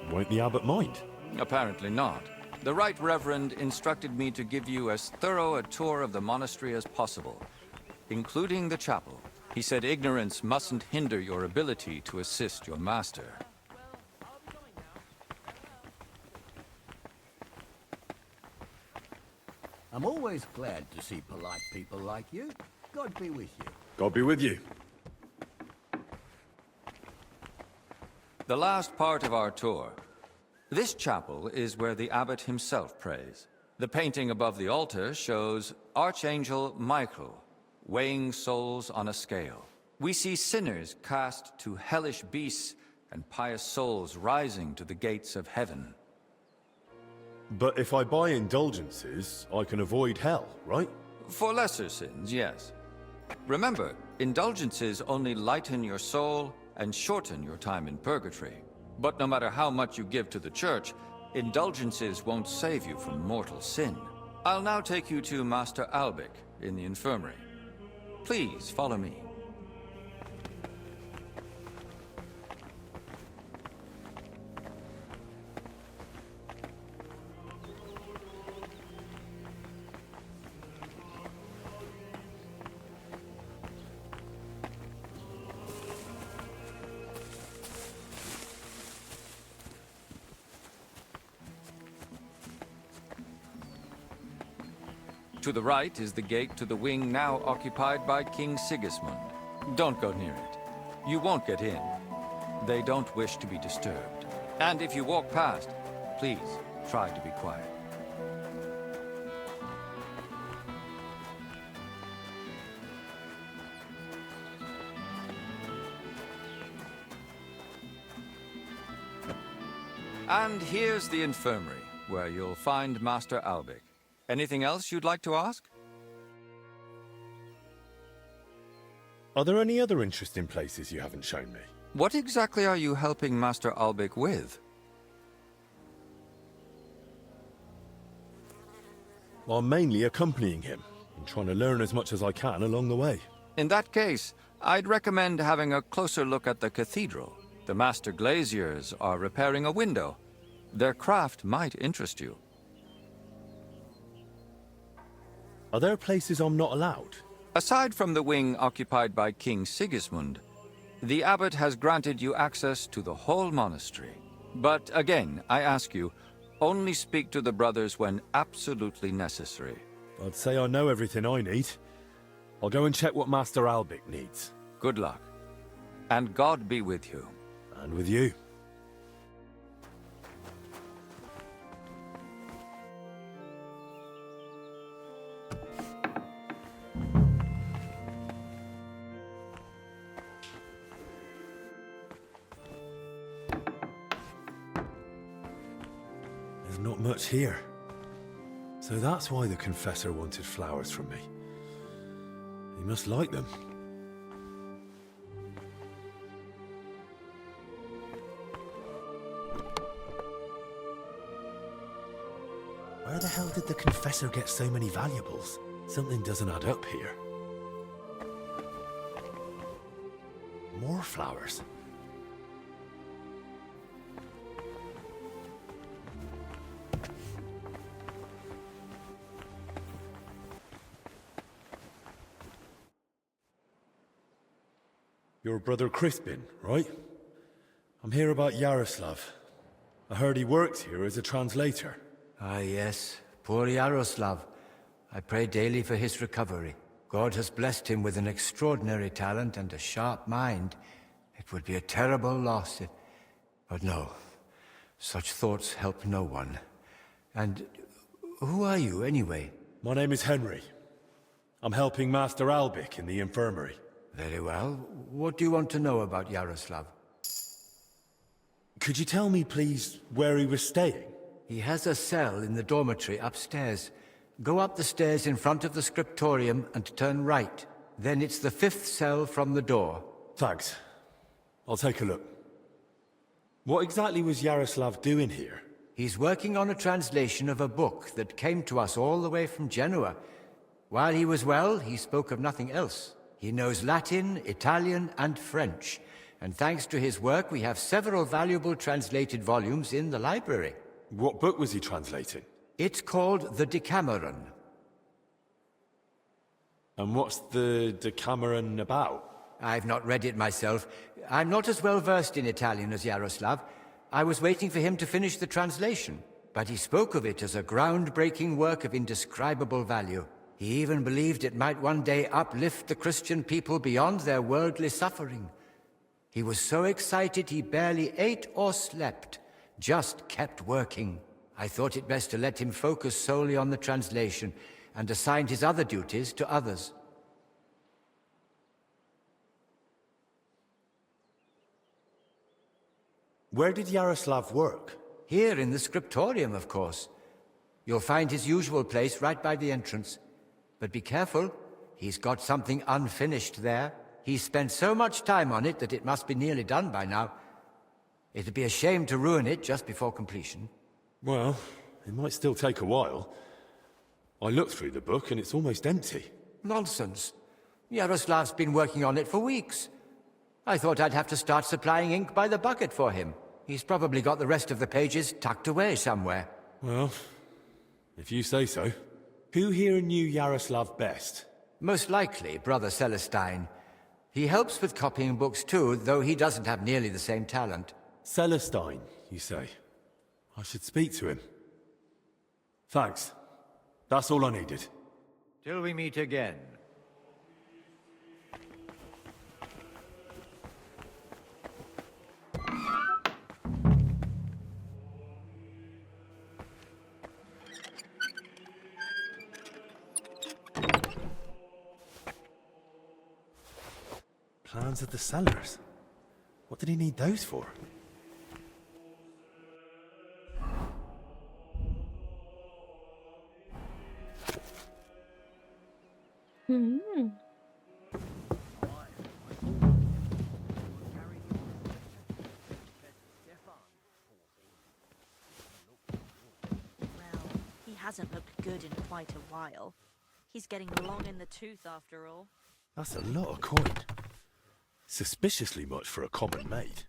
S4: Won't the abbot mind?
S15: Apparently not. The Right Reverend instructed me to give you as thorough a tour of the monastery as possible, including the chapel. He said ignorance mustn't hinder your ability to assist your master.
S14: I'm always glad to see polite people like you. God be with you.
S4: God be with you.
S15: The last part of our tour. This chapel is where the abbot himself prays. The painting above the altar shows Archangel Michael weighing souls on a scale. We see sinners cast to hellish beasts and pious souls rising to the gates of heaven.
S4: But if I buy indulgences, I can avoid hell, right?
S15: For lesser sins, yes. Remember, indulgences only lighten your soul and shorten your time in purgatory. But no matter how much you give to the church, indulgences won't save you from mortal sin. I'll now take you to Master Albic in the infirmary. Please follow me. To the right is the gate to the wing now occupied by King Sigismund. Don't go near it. You won't get in. They don't wish to be disturbed. And if you walk past, please try to be quiet. And here's the infirmary, where you'll find Master Albic. Anything else you'd like to ask?
S4: Are there any other interesting places you haven't shown me?
S15: What exactly are you helping Master Albic with?
S4: while mainly accompanying him and trying to learn as much as I can along the way.
S15: In that case, I'd recommend having a closer look at the cathedral. The master glaziers are repairing a window. Their craft might interest you.
S4: Are there places I'm not allowed?
S15: Aside from the wing occupied by King Sigismund, the abbot has granted you access to the whole monastery. But again, I ask you, only speak to the brothers when absolutely necessary.
S4: I'd say I know everything I need. I'll go and check what Master Albic needs.
S15: Good luck. And God be with you.
S4: And with you. There's not much here. So that's why the confessor wanted flowers from me. He must like them. Where the hell did the confessor get so many valuables? Something doesn't add up here. More flowers. Your brother Crispin, right? I'm here about Yaroslav. I heard he works here as a translator.
S16: Ah, yes. Poor Yaroslav. I pray daily for his recovery. God has blessed him with an extraordinary talent and a sharp mind. It would be a terrible loss if... But no. Such thoughts help no one. And who are you, anyway?
S4: My name is Henry. I'm helping Master Albic in the infirmary.
S16: Very well. What do you want to know about Yaroslav?
S4: Could you tell me, please, where he was staying?
S16: He has a cell in the dormitory upstairs. Go up the stairs in front of the scriptorium and turn right. Then it's the 5th cell from the door.
S4: Thanks. I'll take a look. What exactly was Yaroslav doing here?
S16: He's working on a translation of a book that came to us all the way from Genoa. While he was well, he spoke of nothing else. He knows Latin, Italian, and French. And thanks to his work, we have several valuable translated volumes in the library.
S4: What book was he translating?
S16: It's called the Decameron.
S4: And what's the Decameron about?
S16: I've not read it myself. I'm not as well versed in Italian as Yaroslav. I was waiting for him to finish the translation, but he spoke of it as a groundbreaking work of indescribable value. He even believed it might one day uplift the Christian people beyond their worldly suffering. He was so excited he barely ate or slept, just kept working. I thought it best to let him focus solely on the translation and assigned his other duties to others.
S4: Where did Yaroslav work?
S16: Here in the scriptorium, of course. You'll find his usual place right by the entrance. But be careful, he's got something unfinished there. He's spent so much time on it that it must be nearly done by now. It'd be a shame to ruin it just before completion.
S4: Well, it might still take a while. I looked through the book and it's almost empty.
S16: Nonsense. Yaroslav's been working on it for weeks. I thought I'd have to start supplying ink by the bucket for him. He's probably got the rest of the pages tucked away somewhere.
S4: Well, if you say so. Who here knew Yaroslav best?
S16: Most likely Brother Celestine. He helps with copying books too, though he doesn't have nearly the same talent.
S4: Celestine, you say? I should speak to him. Thanks. That's all I needed.
S12: Till we meet again.
S4: Plans of the cellars. What did he need those for?
S13: hasn't looked good in quite a while. He's getting long in the tooth after all.
S4: That's a lot of coin. Suspiciously much for a common maid.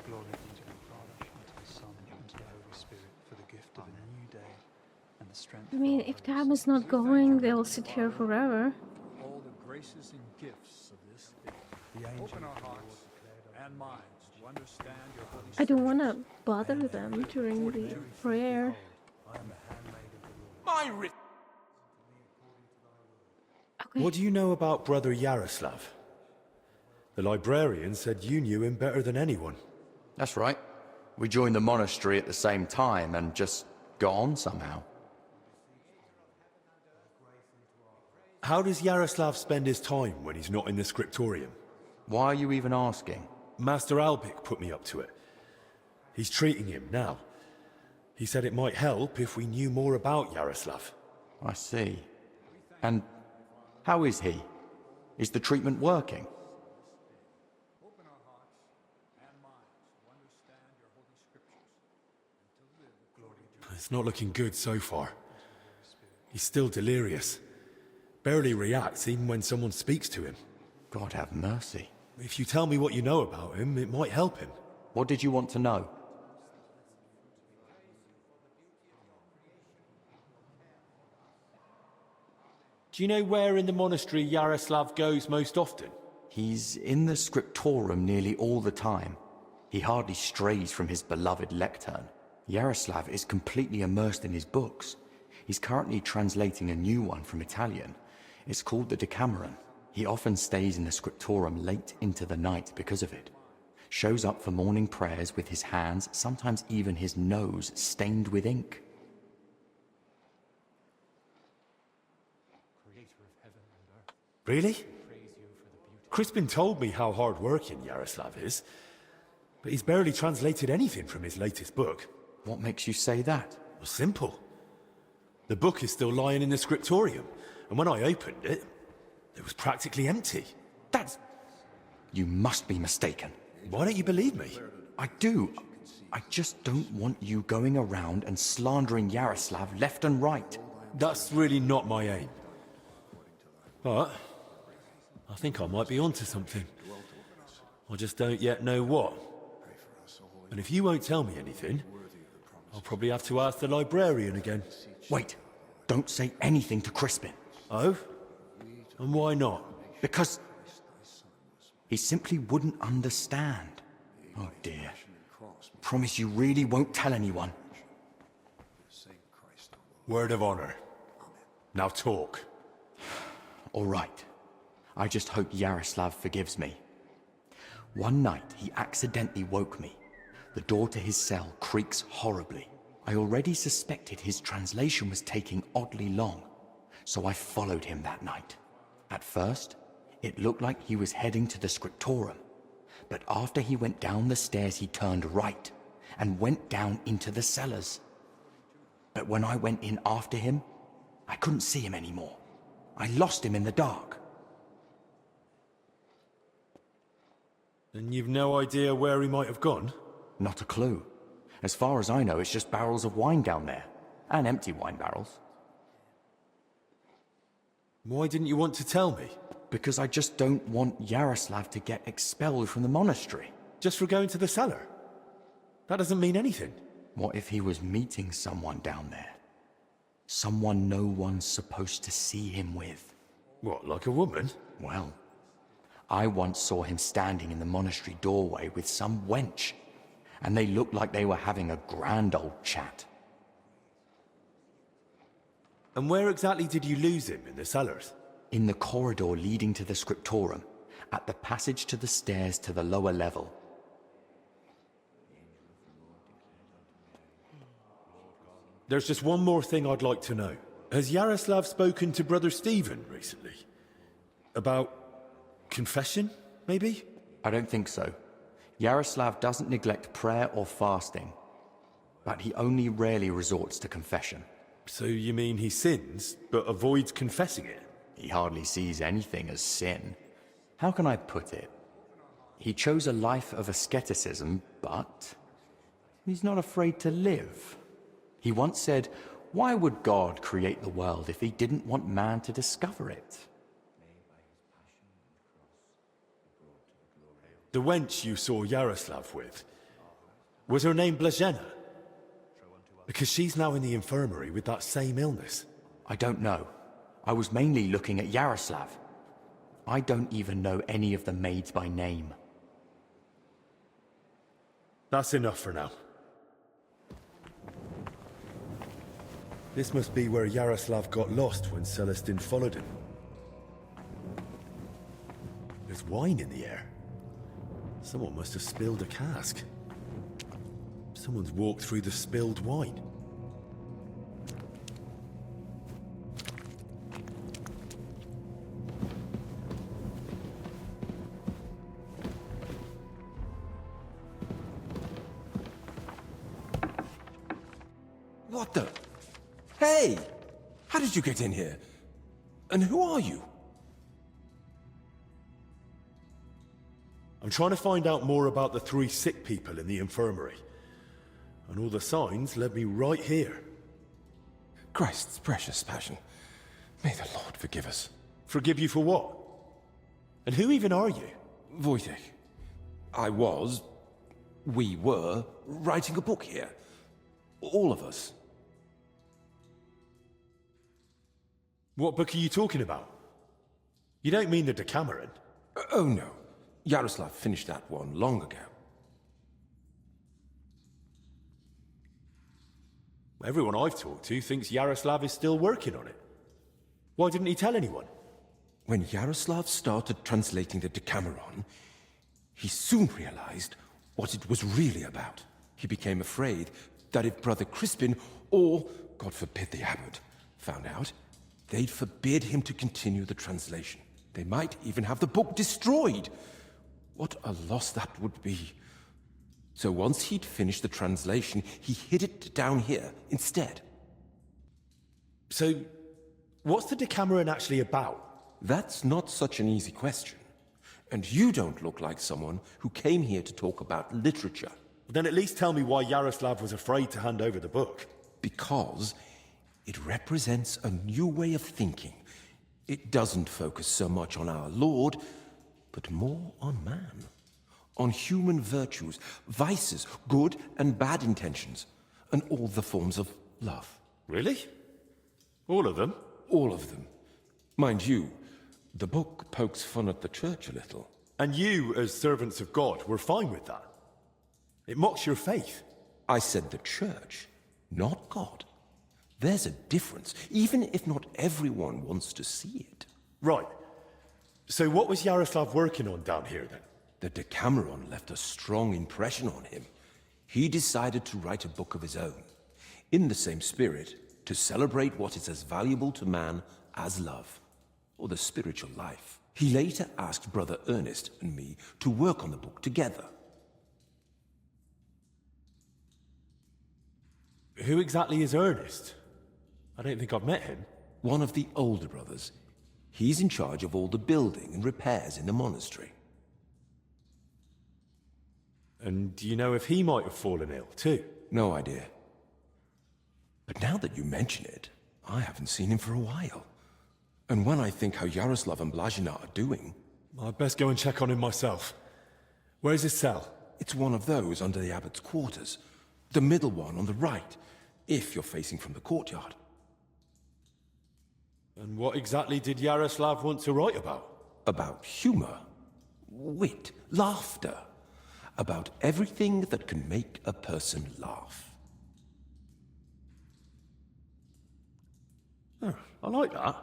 S9: Glory be to the Father, and to the Son, and to the Holy Spirit, for the gift of a new day and the strength.
S11: I mean, if Tab is not going, they'll sit here forever.
S2: All the graces and gifts of this day. Open our hearts and minds to understand your Holy
S11: I don't want to bother them during the prayer.
S4: Okay. What do you know about Brother Yaroslav? The librarian said you knew him better than anyone.
S17: That's right. We joined the monastery at the same time and just got on somehow.
S4: How does Yaroslav spend his time when he's not in the scriptorium?
S17: Why are you even asking?
S4: Master Albic put me up to it. He's treating him now. He said it might help if we knew more about Yaroslav.
S17: I see. And how is he? Is the treatment working?
S4: It's not looking good so far. He's still delirious. Barely reacts even when someone speaks to him.
S17: God have mercy.
S4: If you tell me what you know about him, it might help him.
S17: What did you want to know?
S4: Do you know where in the monastery Yaroslav goes most often?
S17: He's in the scriptorium nearly all the time. He hardly strays from his beloved lectern. Yaroslav is completely immersed in his books. He's currently translating a new one from Italian. It's called the Decameron. He often stays in the scriptorium late into the night because of it. Shows up for morning prayers with his hands, sometimes even his nose, stained with ink.
S4: Really? Crispin told me how hard-working Yaroslav is, but he's barely translated anything from his latest book.
S17: What makes you say that?
S4: Well, simple. The book is still lying in the scriptorium, and when I opened it, it was practically empty.
S17: That's... You must be mistaken.
S4: Why don't you believe me?
S17: I do. I just don't want you going around and slandering Yaroslav left and right.
S4: That's really not my aim. But I think I might be onto something. I just don't yet know what. And if you won't tell me anything, I'll probably have to ask the librarian again.
S17: Wait, don't say anything to Crispin.
S4: Oh? And why not?
S17: Because he simply wouldn't understand. Oh dear. Promise you really won't tell anyone.
S4: Word of honor. Now talk.
S17: All right. I just hope Yaroslav forgives me. One night, he accidentally woke me. The door to his cell creaks horribly. I already suspected his translation was taking oddly long, so I followed him that night. At first, it looked like he was heading to the scriptorium, but after he went down the stairs, he turned right and went down into the cellars. But when I went in after him, I couldn't see him anymore. I lost him in the dark.
S4: And you've no idea where he might have gone?
S17: Not a clue. As far as I know, it's just barrels of wine down there. And empty wine barrels.
S4: Why didn't you want to tell me?
S17: Because I just don't want Yaroslav to get expelled from the monastery.
S4: Just for going to the cellar? That doesn't mean anything.
S17: What if he was meeting someone down there? Someone no one's supposed to see him with.
S4: What, like a woman?
S17: Well, I once saw him standing in the monastery doorway with some wench, and they looked like they were having a grand old chat.
S4: And where exactly did you lose him, in the cellars?
S17: In the corridor leading to the scriptorium, at the passage to the stairs to the lower level.
S4: There's just one more thing I'd like to know. Has Yaroslav spoken to Brother Stephen recently? About confession, maybe?
S17: I don't think so. Yaroslav doesn't neglect prayer or fasting, but he only rarely resorts to confession.
S4: So you mean he sins, but avoids confessing it?
S17: He hardly sees anything as sin. How can I put it? He chose a life of asceticism, but He's not afraid to live. He once said, "Why would God create the world if he didn't want man to discover it?"
S4: The wench you saw Yaroslav with, was her name Blazena? Because she's now in the infirmary with that same illness.
S17: I don't know. I was mainly looking at Yaroslav. I don't even know any of the maids by name.
S4: That's enough for now. This must be where Yaroslav got lost when Celestin followed him. There's wine in the air. Someone must have spilled a cask. Someone's walked through the spilled wine.
S18: What the? Hey! How did you get in here? And who are you?
S4: I'm trying to find out more about the 3 sick people in the infirmary. And all the signs led me right here.
S18: Christ's precious passion. May the Lord forgive us.
S4: Forgive you for what? And who even are you?
S18: Wojtek. We were, writing a book here. All of us.
S4: What book are you talking about? You don't mean the Decameron?
S18: Oh no. Yaroslav finished that one long ago.
S4: Everyone I've talked to thinks Yaroslav is still working on it. Why didn't he tell anyone?
S18: When Yaroslav started translating the Decameron, he soon realized what it was really about. He became afraid that if Brother Crispin, or, God forbid, the abbot, found out, they'd forbid him to continue the translation. They might even have the book destroyed. What a loss that would be. So once he'd finished the translation, he hid it down here instead.
S4: So, what's the Decameron actually about?
S18: That's not such an easy question. And you don't look like someone who came here to talk about literature.
S4: Then at least tell me why Yaroslav was afraid to hand over the book.
S18: Because it represents a new way of thinking. It doesn't focus so much on our Lord, but more on man. On human virtues, vices, good and bad intentions, and all the forms of love.
S4: Really? All of them?
S18: All of them. Mind you, the book pokes fun at the church a little.
S4: And you, as servants of God, were fine with that? It mocks your faith.
S18: I said the church, not God. There's a difference, even if not everyone wants to see it.
S4: Right. So what was Yaroslav working on down here, then?
S18: The Decameron left a strong impression on him. He decided to write a book of his own, in the same spirit, to celebrate what is as valuable to man as love, or the spiritual life. He later asked Brother Ernest and me to work on the book together.
S4: Who exactly is Ernest? I don't think I've met him.
S18: One of the older brothers. He's in charge of all the building and repairs in the monastery.
S4: And do you know if he might have fallen ill, too?
S18: No idea. But now that you mention it, I haven't seen him for a while. And when I think how Yaroslav and Blazina are doing...
S4: I'd best go and check on him myself. Where's his cell?
S18: It's one of those under the abbot's quarters. The middle one on the right, if you're facing from the courtyard.
S4: And what exactly did Yaroslav want to write about?
S18: About humor, wit, laughter. About everything that can make a person laugh.
S4: Oh, I like that.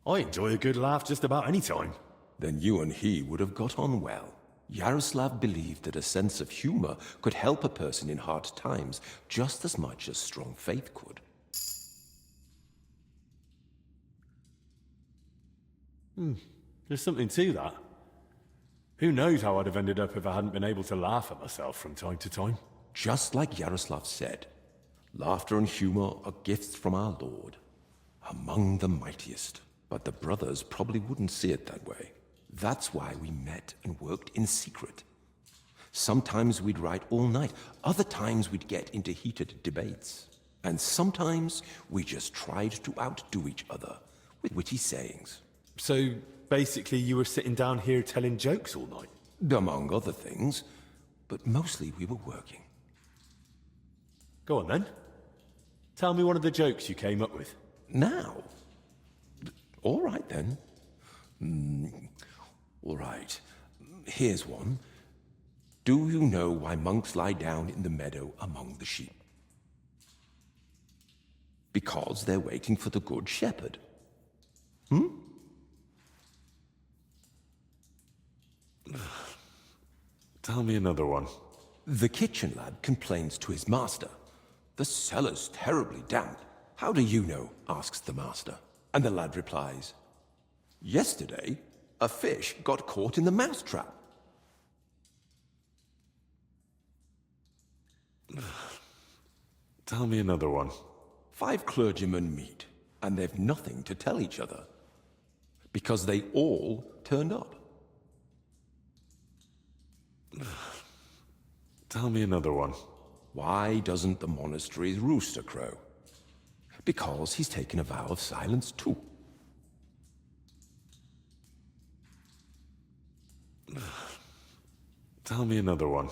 S4: I enjoy a good laugh just about any time.
S18: Then you and he would have got on well. Yaroslav believed that a sense of humor could help a person in hard times just as much as strong faith could.
S4: There's something to that. Who knows how I'd have ended up if I hadn't been able to laugh at myself from time to time.
S18: Just like Yaroslav said, laughter and humor are gifts from our Lord, among the mightiest. But the brothers probably wouldn't see it that way. That's why we met and worked in secret. Sometimes we'd write all night. Other times we'd get into heated debates. And sometimes we just tried to outdo each other with witty sayings.
S4: So, basically you were sitting down here telling jokes all night?
S18: Among other things. But mostly we were working.
S4: Go on then. Tell me one of the jokes you came up with.
S18: Now? All right then. All right. Here's one. Do you know why monks lie down in the meadow among the sheep? Because they're waiting for the good shepherd.
S4: Tell me another one.
S18: The kitchen lad complains to his master. The cellar's terribly damp. How do you know? Asks the master. And the lad replies, yesterday, a fish got caught in the mousetrap.
S4: Tell me another one.
S18: 5 clergymen meet, and they've nothing to tell each other. Because they all turned up.
S4: Tell me another one.
S18: Why doesn't the monastery's rooster crow? Because he's taken a vow of silence too.
S4: Tell me another one.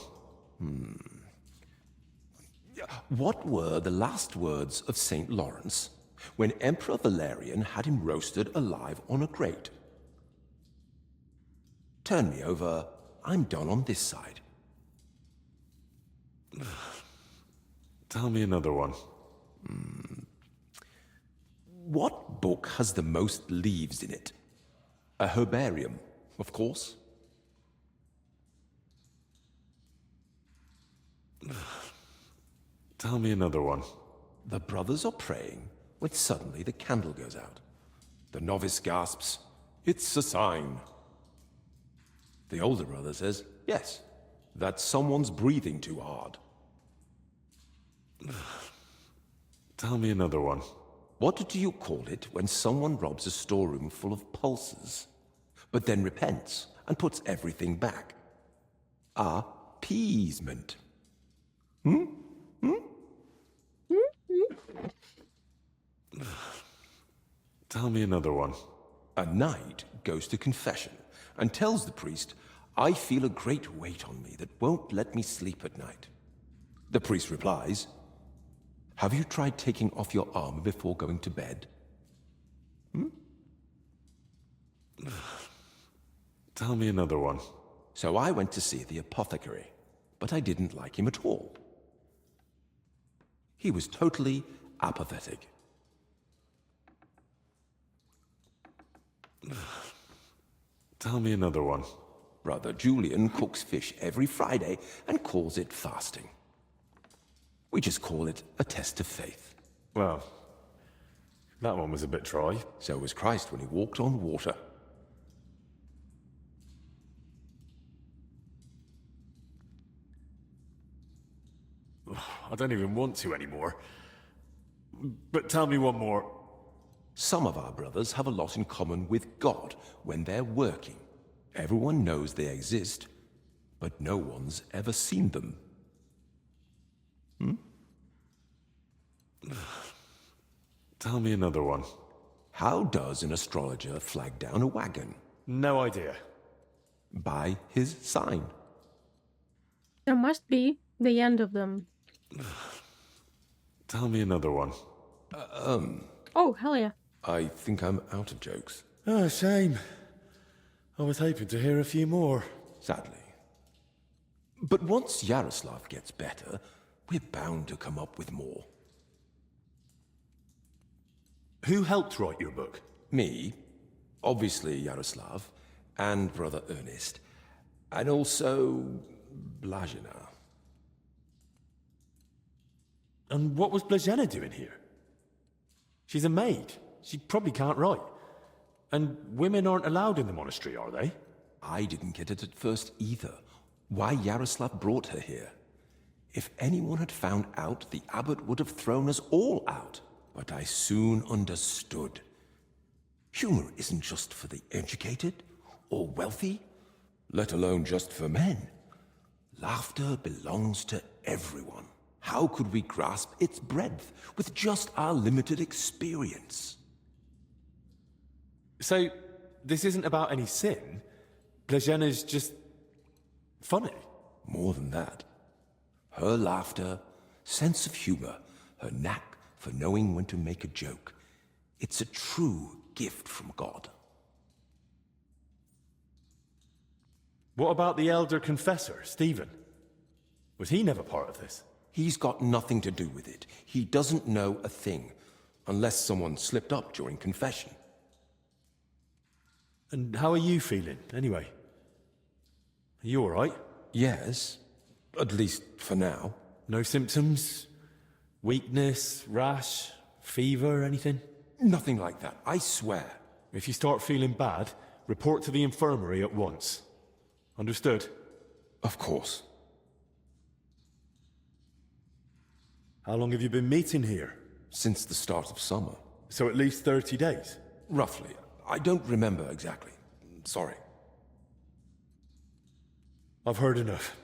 S18: What were the last words of St. Lawrence when Emperor Valerian had him roasted alive on a grate? Turn me over. I'm done on this side.
S4: Tell me another one.
S18: What book has the most leaves in it? A herbarium, of course.
S4: Tell me another one.
S18: The brothers are praying when suddenly the candle goes out. The novice gasps, "It's a sign." The older brother says, "Yes, that someone's breathing too hard."
S4: Tell me another one.
S18: What do you call it when someone robs a storeroom full of pulses, but then repents and puts everything back? Appeasement.
S4: Tell me another one.
S18: A knight goes to confession and tells the priest, "I feel a great weight on me that won't let me sleep at night." The priest replies, "Have you tried taking off your armor before going to bed?"
S4: Tell me another one.
S18: So I went to see the apothecary, but I didn't like him at all. He was totally apathetic.
S4: Tell me another one.
S18: Brother Julian cooks fish every Friday and calls it fasting. We just call it a test of faith.
S4: Well, that one was a bit dry.
S18: So was Christ when he walked on water.
S4: I don't even want to anymore. But tell me one more.
S18: Some of our brothers have a lot in common with God when they're working. Everyone knows they exist, but no one's ever seen them.
S4: Tell me another one.
S18: How does an astrologer flag down a wagon?
S4: No idea.
S18: By his sign.
S11: There must be the end of them.
S4: Tell me another one.
S11: Oh, hell yeah.
S18: I think I'm out of jokes.
S4: Oh, shame. I was hoping to hear a few more.
S18: Sadly. But once Yaroslav gets better, we're bound to come up with more.
S4: Who helped write your book?
S18: Me, obviously Yaroslav, and Brother Ernest, and also Blazina.
S4: And what was Blazina doing here? She's a maid. She probably can't write. And women aren't allowed in the monastery, are they?
S18: I didn't get it at first either. Why Yaroslav brought her here. If anyone had found out, the abbot would have thrown us all out. But I soon understood. Humor isn't just for the educated or wealthy, let alone just for men. Laughter belongs to everyone. How could we grasp its breadth with just our limited experience?
S4: So, this isn't about any sin? Blazhenna's just... funny?
S18: More than that. Her laughter, sense of humor, her knack for knowing when to make a joke. It's a true gift from God.
S4: What about the elder confessor, Stephen? Was he never part of this?
S18: He's got nothing to do with it. He doesn't know a thing, unless someone slipped up during confession.
S4: And how are you feeling, anyway? Are you all right?
S18: Yes, at least for now.
S4: No symptoms? Weakness, rash, fever, anything?
S18: Nothing like that, I swear.
S4: If you start feeling bad, report to the infirmary at once. Understood?
S18: Of course.
S4: How long have you been meeting here?
S18: Since the start of summer.
S4: So at least 30 days?
S18: Roughly. I don't remember exactly. Sorry.
S4: I've heard enough.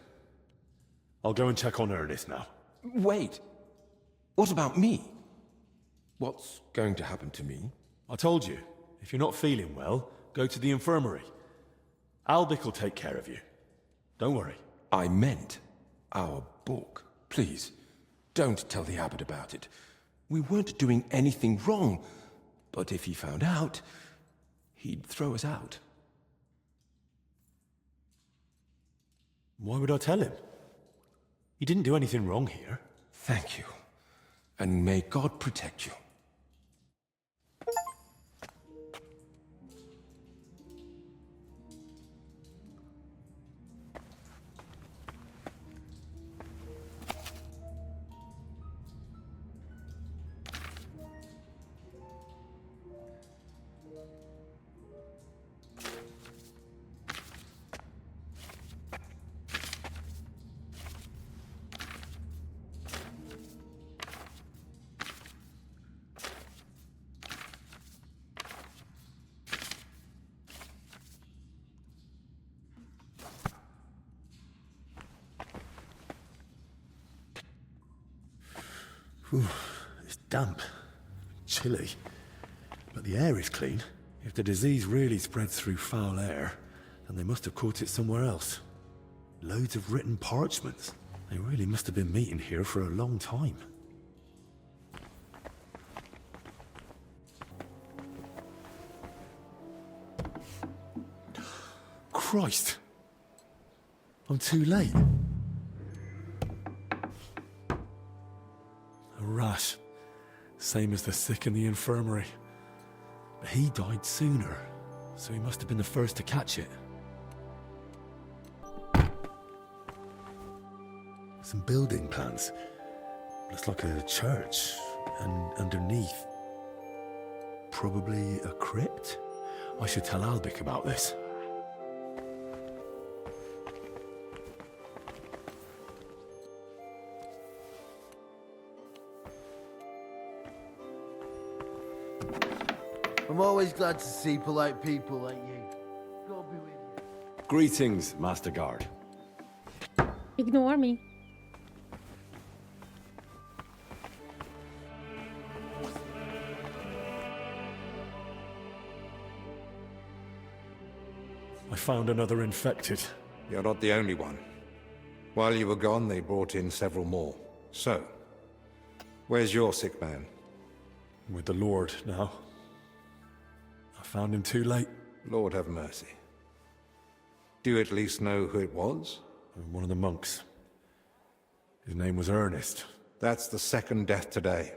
S4: I'll go and check on Ernest now.
S18: Wait. What about me? What's going to happen to me?
S4: I told you, if you're not feeling well, go to the infirmary. Albic will take care of you. Don't worry.
S18: I meant our book. Please, don't tell the abbot about it. We weren't doing anything wrong, but if he found out, he'd throw us out.
S4: Why would I tell him? He didn't do anything wrong here.
S18: Thank you, and may God protect you.
S4: Whew, it's damp, chilly, but the air is clean. If the disease really spreads through foul air, then they must have caught it somewhere else. Loads of written parchments. They really must have been meeting here for a long time. Christ! I'm too late. A rash. Same as the sick in the infirmary. But he died sooner, so he must have been the first to catch it. Some building plans. Looks like a church, and underneath, probably a crypt? I should tell Albic about this.
S19: I'm always glad to see polite people like you. God be with you.
S4: Greetings, Master Guard.
S11: Ignore me.
S4: I found another infected.
S3: You're not the only one. While you were gone, they brought in several more. So, where's your sick man?
S4: With the Lord now. I found him too late.
S3: Lord have mercy. Do you at least know who it was?
S4: One of the monks. His name was Ernest.
S3: That's the second death today.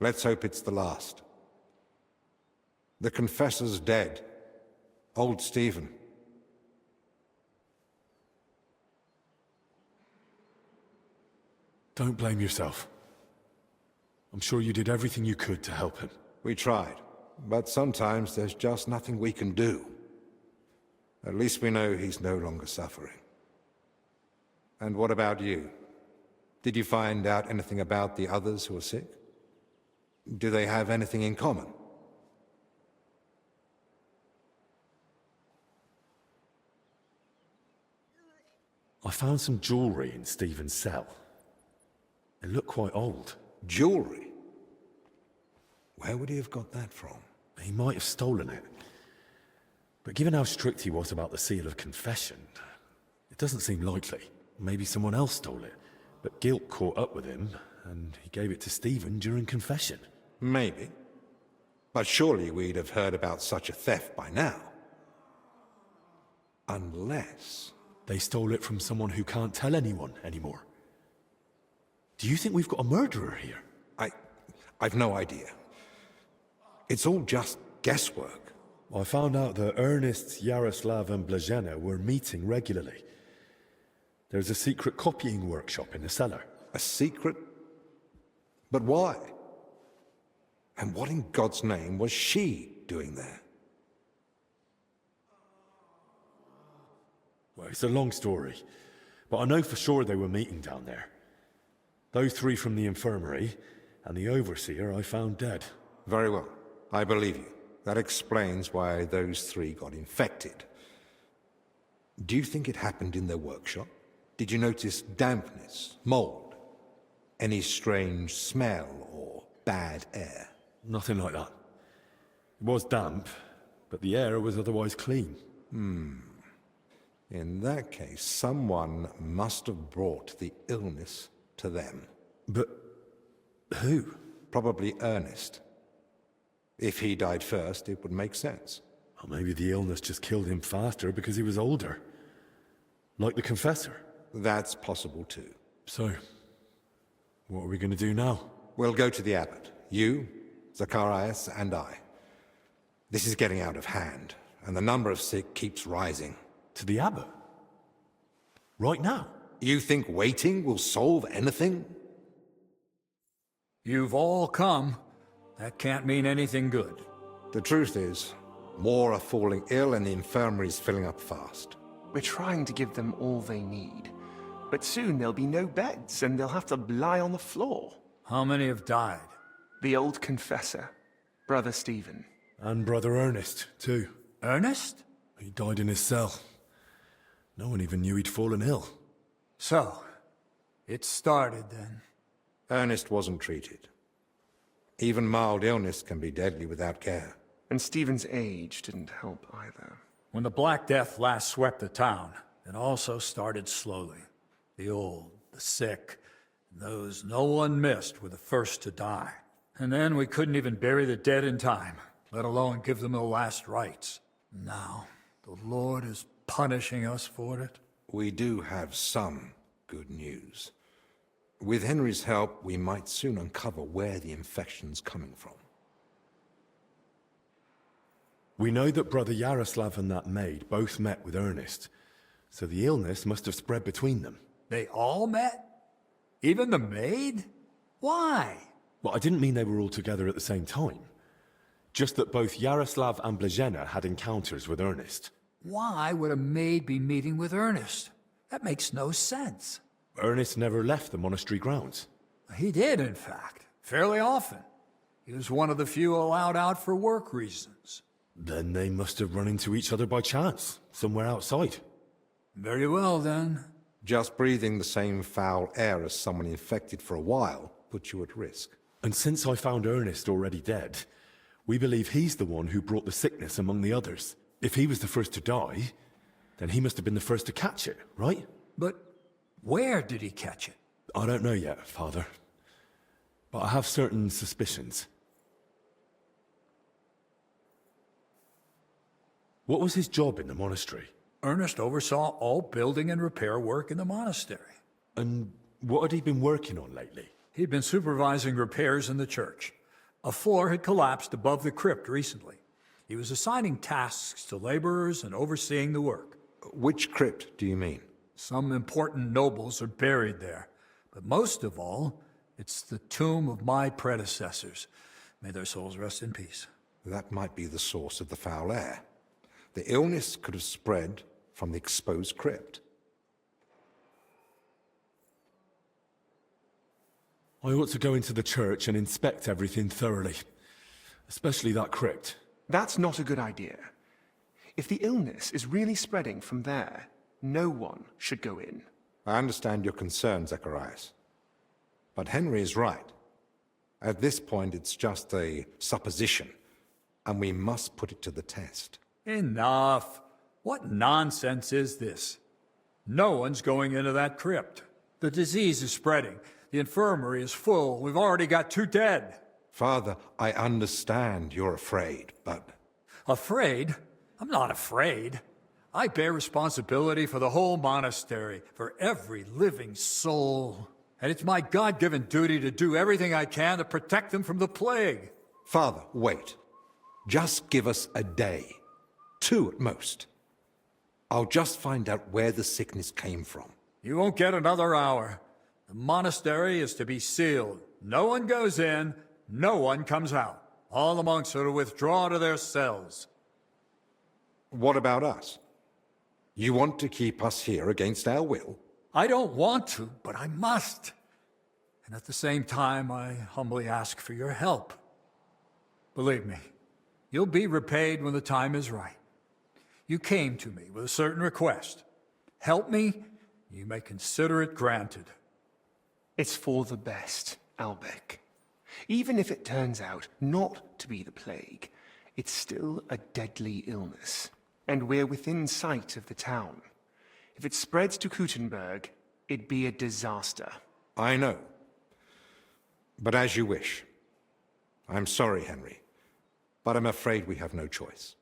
S3: Let's hope it's the last. The confessor's dead. Old Stephen.
S4: Don't blame yourself. I'm sure you did everything you could to help him.
S3: We tried, but sometimes there's just nothing we can do. At least we know he's no longer suffering. And what about you? Did you find out anything about the others who are sick? Do they have anything in common?
S4: I found some jewellery in Stephen's cell. It looked quite old.
S3: Jewellery? Where would he have got that from?
S4: He might have stolen it. But given how strict he was about the seal of confession, it doesn't seem likely. Maybe someone else stole it, but guilt caught up with him, and he gave it to Stephen during confession.
S3: Maybe. But surely we'd have heard about such a theft by now. Unless...
S4: they stole it from someone who can't tell anyone anymore. Do you think we've got a murderer here?
S3: I've no idea. It's all just guesswork.
S4: I found out that Ernest, Yaroslav and Blazhena were meeting regularly. There's a secret copying workshop in the cellar.
S3: A secret? But why? And what in God's name was she doing there?
S4: Well, it's a long story, but I know for sure they were meeting down there. Those three from the infirmary, and the overseer I found dead.
S3: Very well. I believe you. That explains why those three got infected. Do you think it happened in their workshop? Did you notice dampness, mold, any strange smell or bad air?
S4: Nothing like that. It was damp, but the air was otherwise clean.
S3: In that case, someone must have brought the illness to them.
S4: But who?
S3: Probably Ernest. If he died first, it would make sense.
S4: Or maybe the illness just killed him faster because he was older. Like the confessor.
S3: That's possible too.
S4: So, what are we going to do now?
S3: We'll go to the abbot. You, Zacharias, and I. This is getting out of hand, and the number of sick keeps rising.
S4: To the abbot? Right now?
S3: You think waiting will solve anything?
S2: You've all come. That can't mean anything good.
S3: The truth is, more are falling ill and the infirmary's filling up fast.
S5: We're trying to give them all they need. But soon there'll be no beds, and they'll have to lie on the floor.
S2: How many have died?
S5: The old confessor, Brother Stephen.
S4: And Brother Ernest, too.
S2: Ernest?
S4: He died in his cell. No one even knew he'd fallen ill.
S2: So, it started then.
S3: Ernest wasn't treated. Even mild illness can be deadly without care.
S5: And Stephen's age didn't help either.
S2: When the Black Death last swept the town, it also started slowly. The old, the sick, and those no one missed were the first to die. And then we couldn't even bury the dead in time, let alone give them the last rites. Now, the Lord is punishing us for it.
S3: We do have some good news. With Henry's help, we might soon uncover where the infection's coming from.
S4: We know that Brother Yaroslav and that maid both met with Ernest, so the illness must have spread between them.
S2: They all met? Even the maid? Why?
S4: Well, I didn't mean they were all together at the same time. Just that both Yaroslav and Blazhena had encounters with Ernest.
S2: Why would a maid be meeting with Ernest? That makes no sense.
S4: Ernest never left the monastery grounds.
S2: He did, in fact, fairly often. He was one of the few allowed out for work reasons.
S4: Then they must have run into each other by chance, somewhere outside.
S2: Very well, then.
S3: Just breathing the same foul air as someone infected for a while puts you at risk.
S4: And since I found Ernest already dead, we believe he's the one who brought the sickness among the others. If he was the first to die, then he must have been the first to catch it, right?
S2: But where did he catch it?
S4: I don't know yet, Father. But I have certain suspicions. What was his job in the monastery?
S2: Ernest oversaw all building and repair work in the monastery.
S4: And what had he been working on lately?
S2: He'd been supervising repairs in the church. A floor had collapsed above the crypt recently. He was assigning tasks to laborers and overseeing the work.
S3: Which crypt do you mean?
S2: Some important nobles are buried there. But most of all, it's the tomb of my predecessors. May their souls rest in peace.
S3: That might be the source of the foul air. The illness could have spread from the exposed crypt.
S4: I ought to go into the church and inspect everything thoroughly. Especially that crypt.
S5: That's not a good idea. If the illness is really spreading from there, no one should go in.
S3: I understand your concern, Zacharias. But Henry is right. At this point, it's just a supposition, and we must put it to the test.
S2: Enough. What nonsense is this? No one's going into that crypt. The disease is spreading. The infirmary is full. We've already got 2 dead.
S3: Father, I understand you're afraid, but...
S2: Afraid? I'm not afraid. I bear responsibility for the whole monastery, for every living soul. And it's my God-given duty to do everything I can to protect them from the plague.
S3: Father, wait. Just give us a day. 2 at most. I'll just find out where the sickness came from.
S2: You won't get another hour. The monastery is to be sealed. No one goes in, no one comes out. All the monks are to withdraw to their cells.
S3: What about us? You want to keep us here against our will?
S2: I don't want to, but I must. And at the same time, I humbly ask for your help. Believe me, you'll be repaid when the time is right. You came to me with a certain request. Help me, you may consider it granted.
S5: It's for the best, Albec. Even if it turns out not to be the plague, it's still a deadly illness, and we're within sight of the town. If it spreads to Kuttenberg, it'd be a disaster.
S3: I know. But as you wish. I'm sorry, Henry, but I'm afraid we have no choice.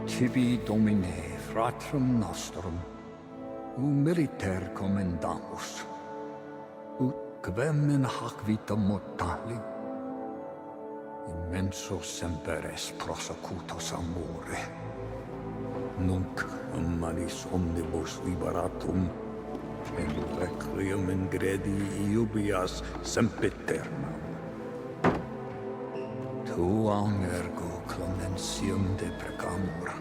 S2: Tibi Domine, fratrum nostrum, militer commendamus, ut quem in hac vita mortali, immenso semper es prosecutus amore, nunc manis omnibus liberatum, en requiem in gredi iubias sempiternam. Tuam ergo clementium deprecamur,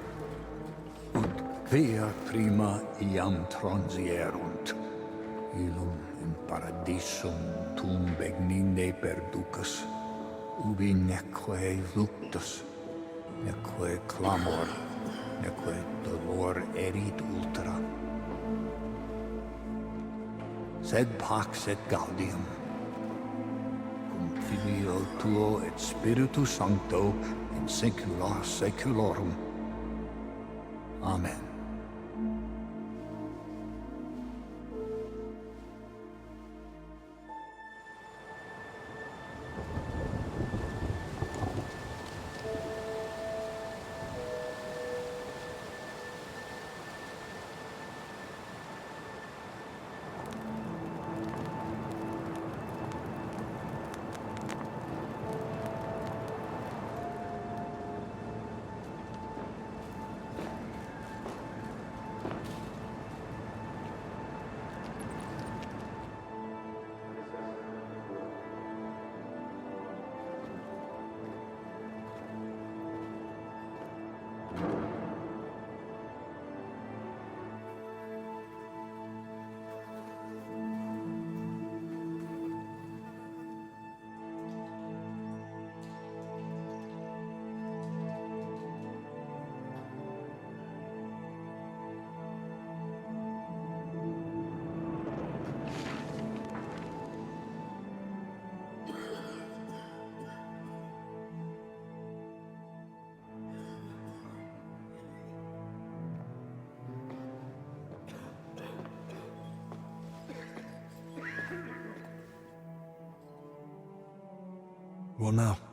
S2: ut via prima iam transierunt, illum in paradisum tum begnine perducas, ubi neque luctus, neque clamor, neque dolor erit ultra. Sed pax et gaudium, Filio tuo et Spiritus Sancto in saecula saeculorum. Amen.
S4: What now?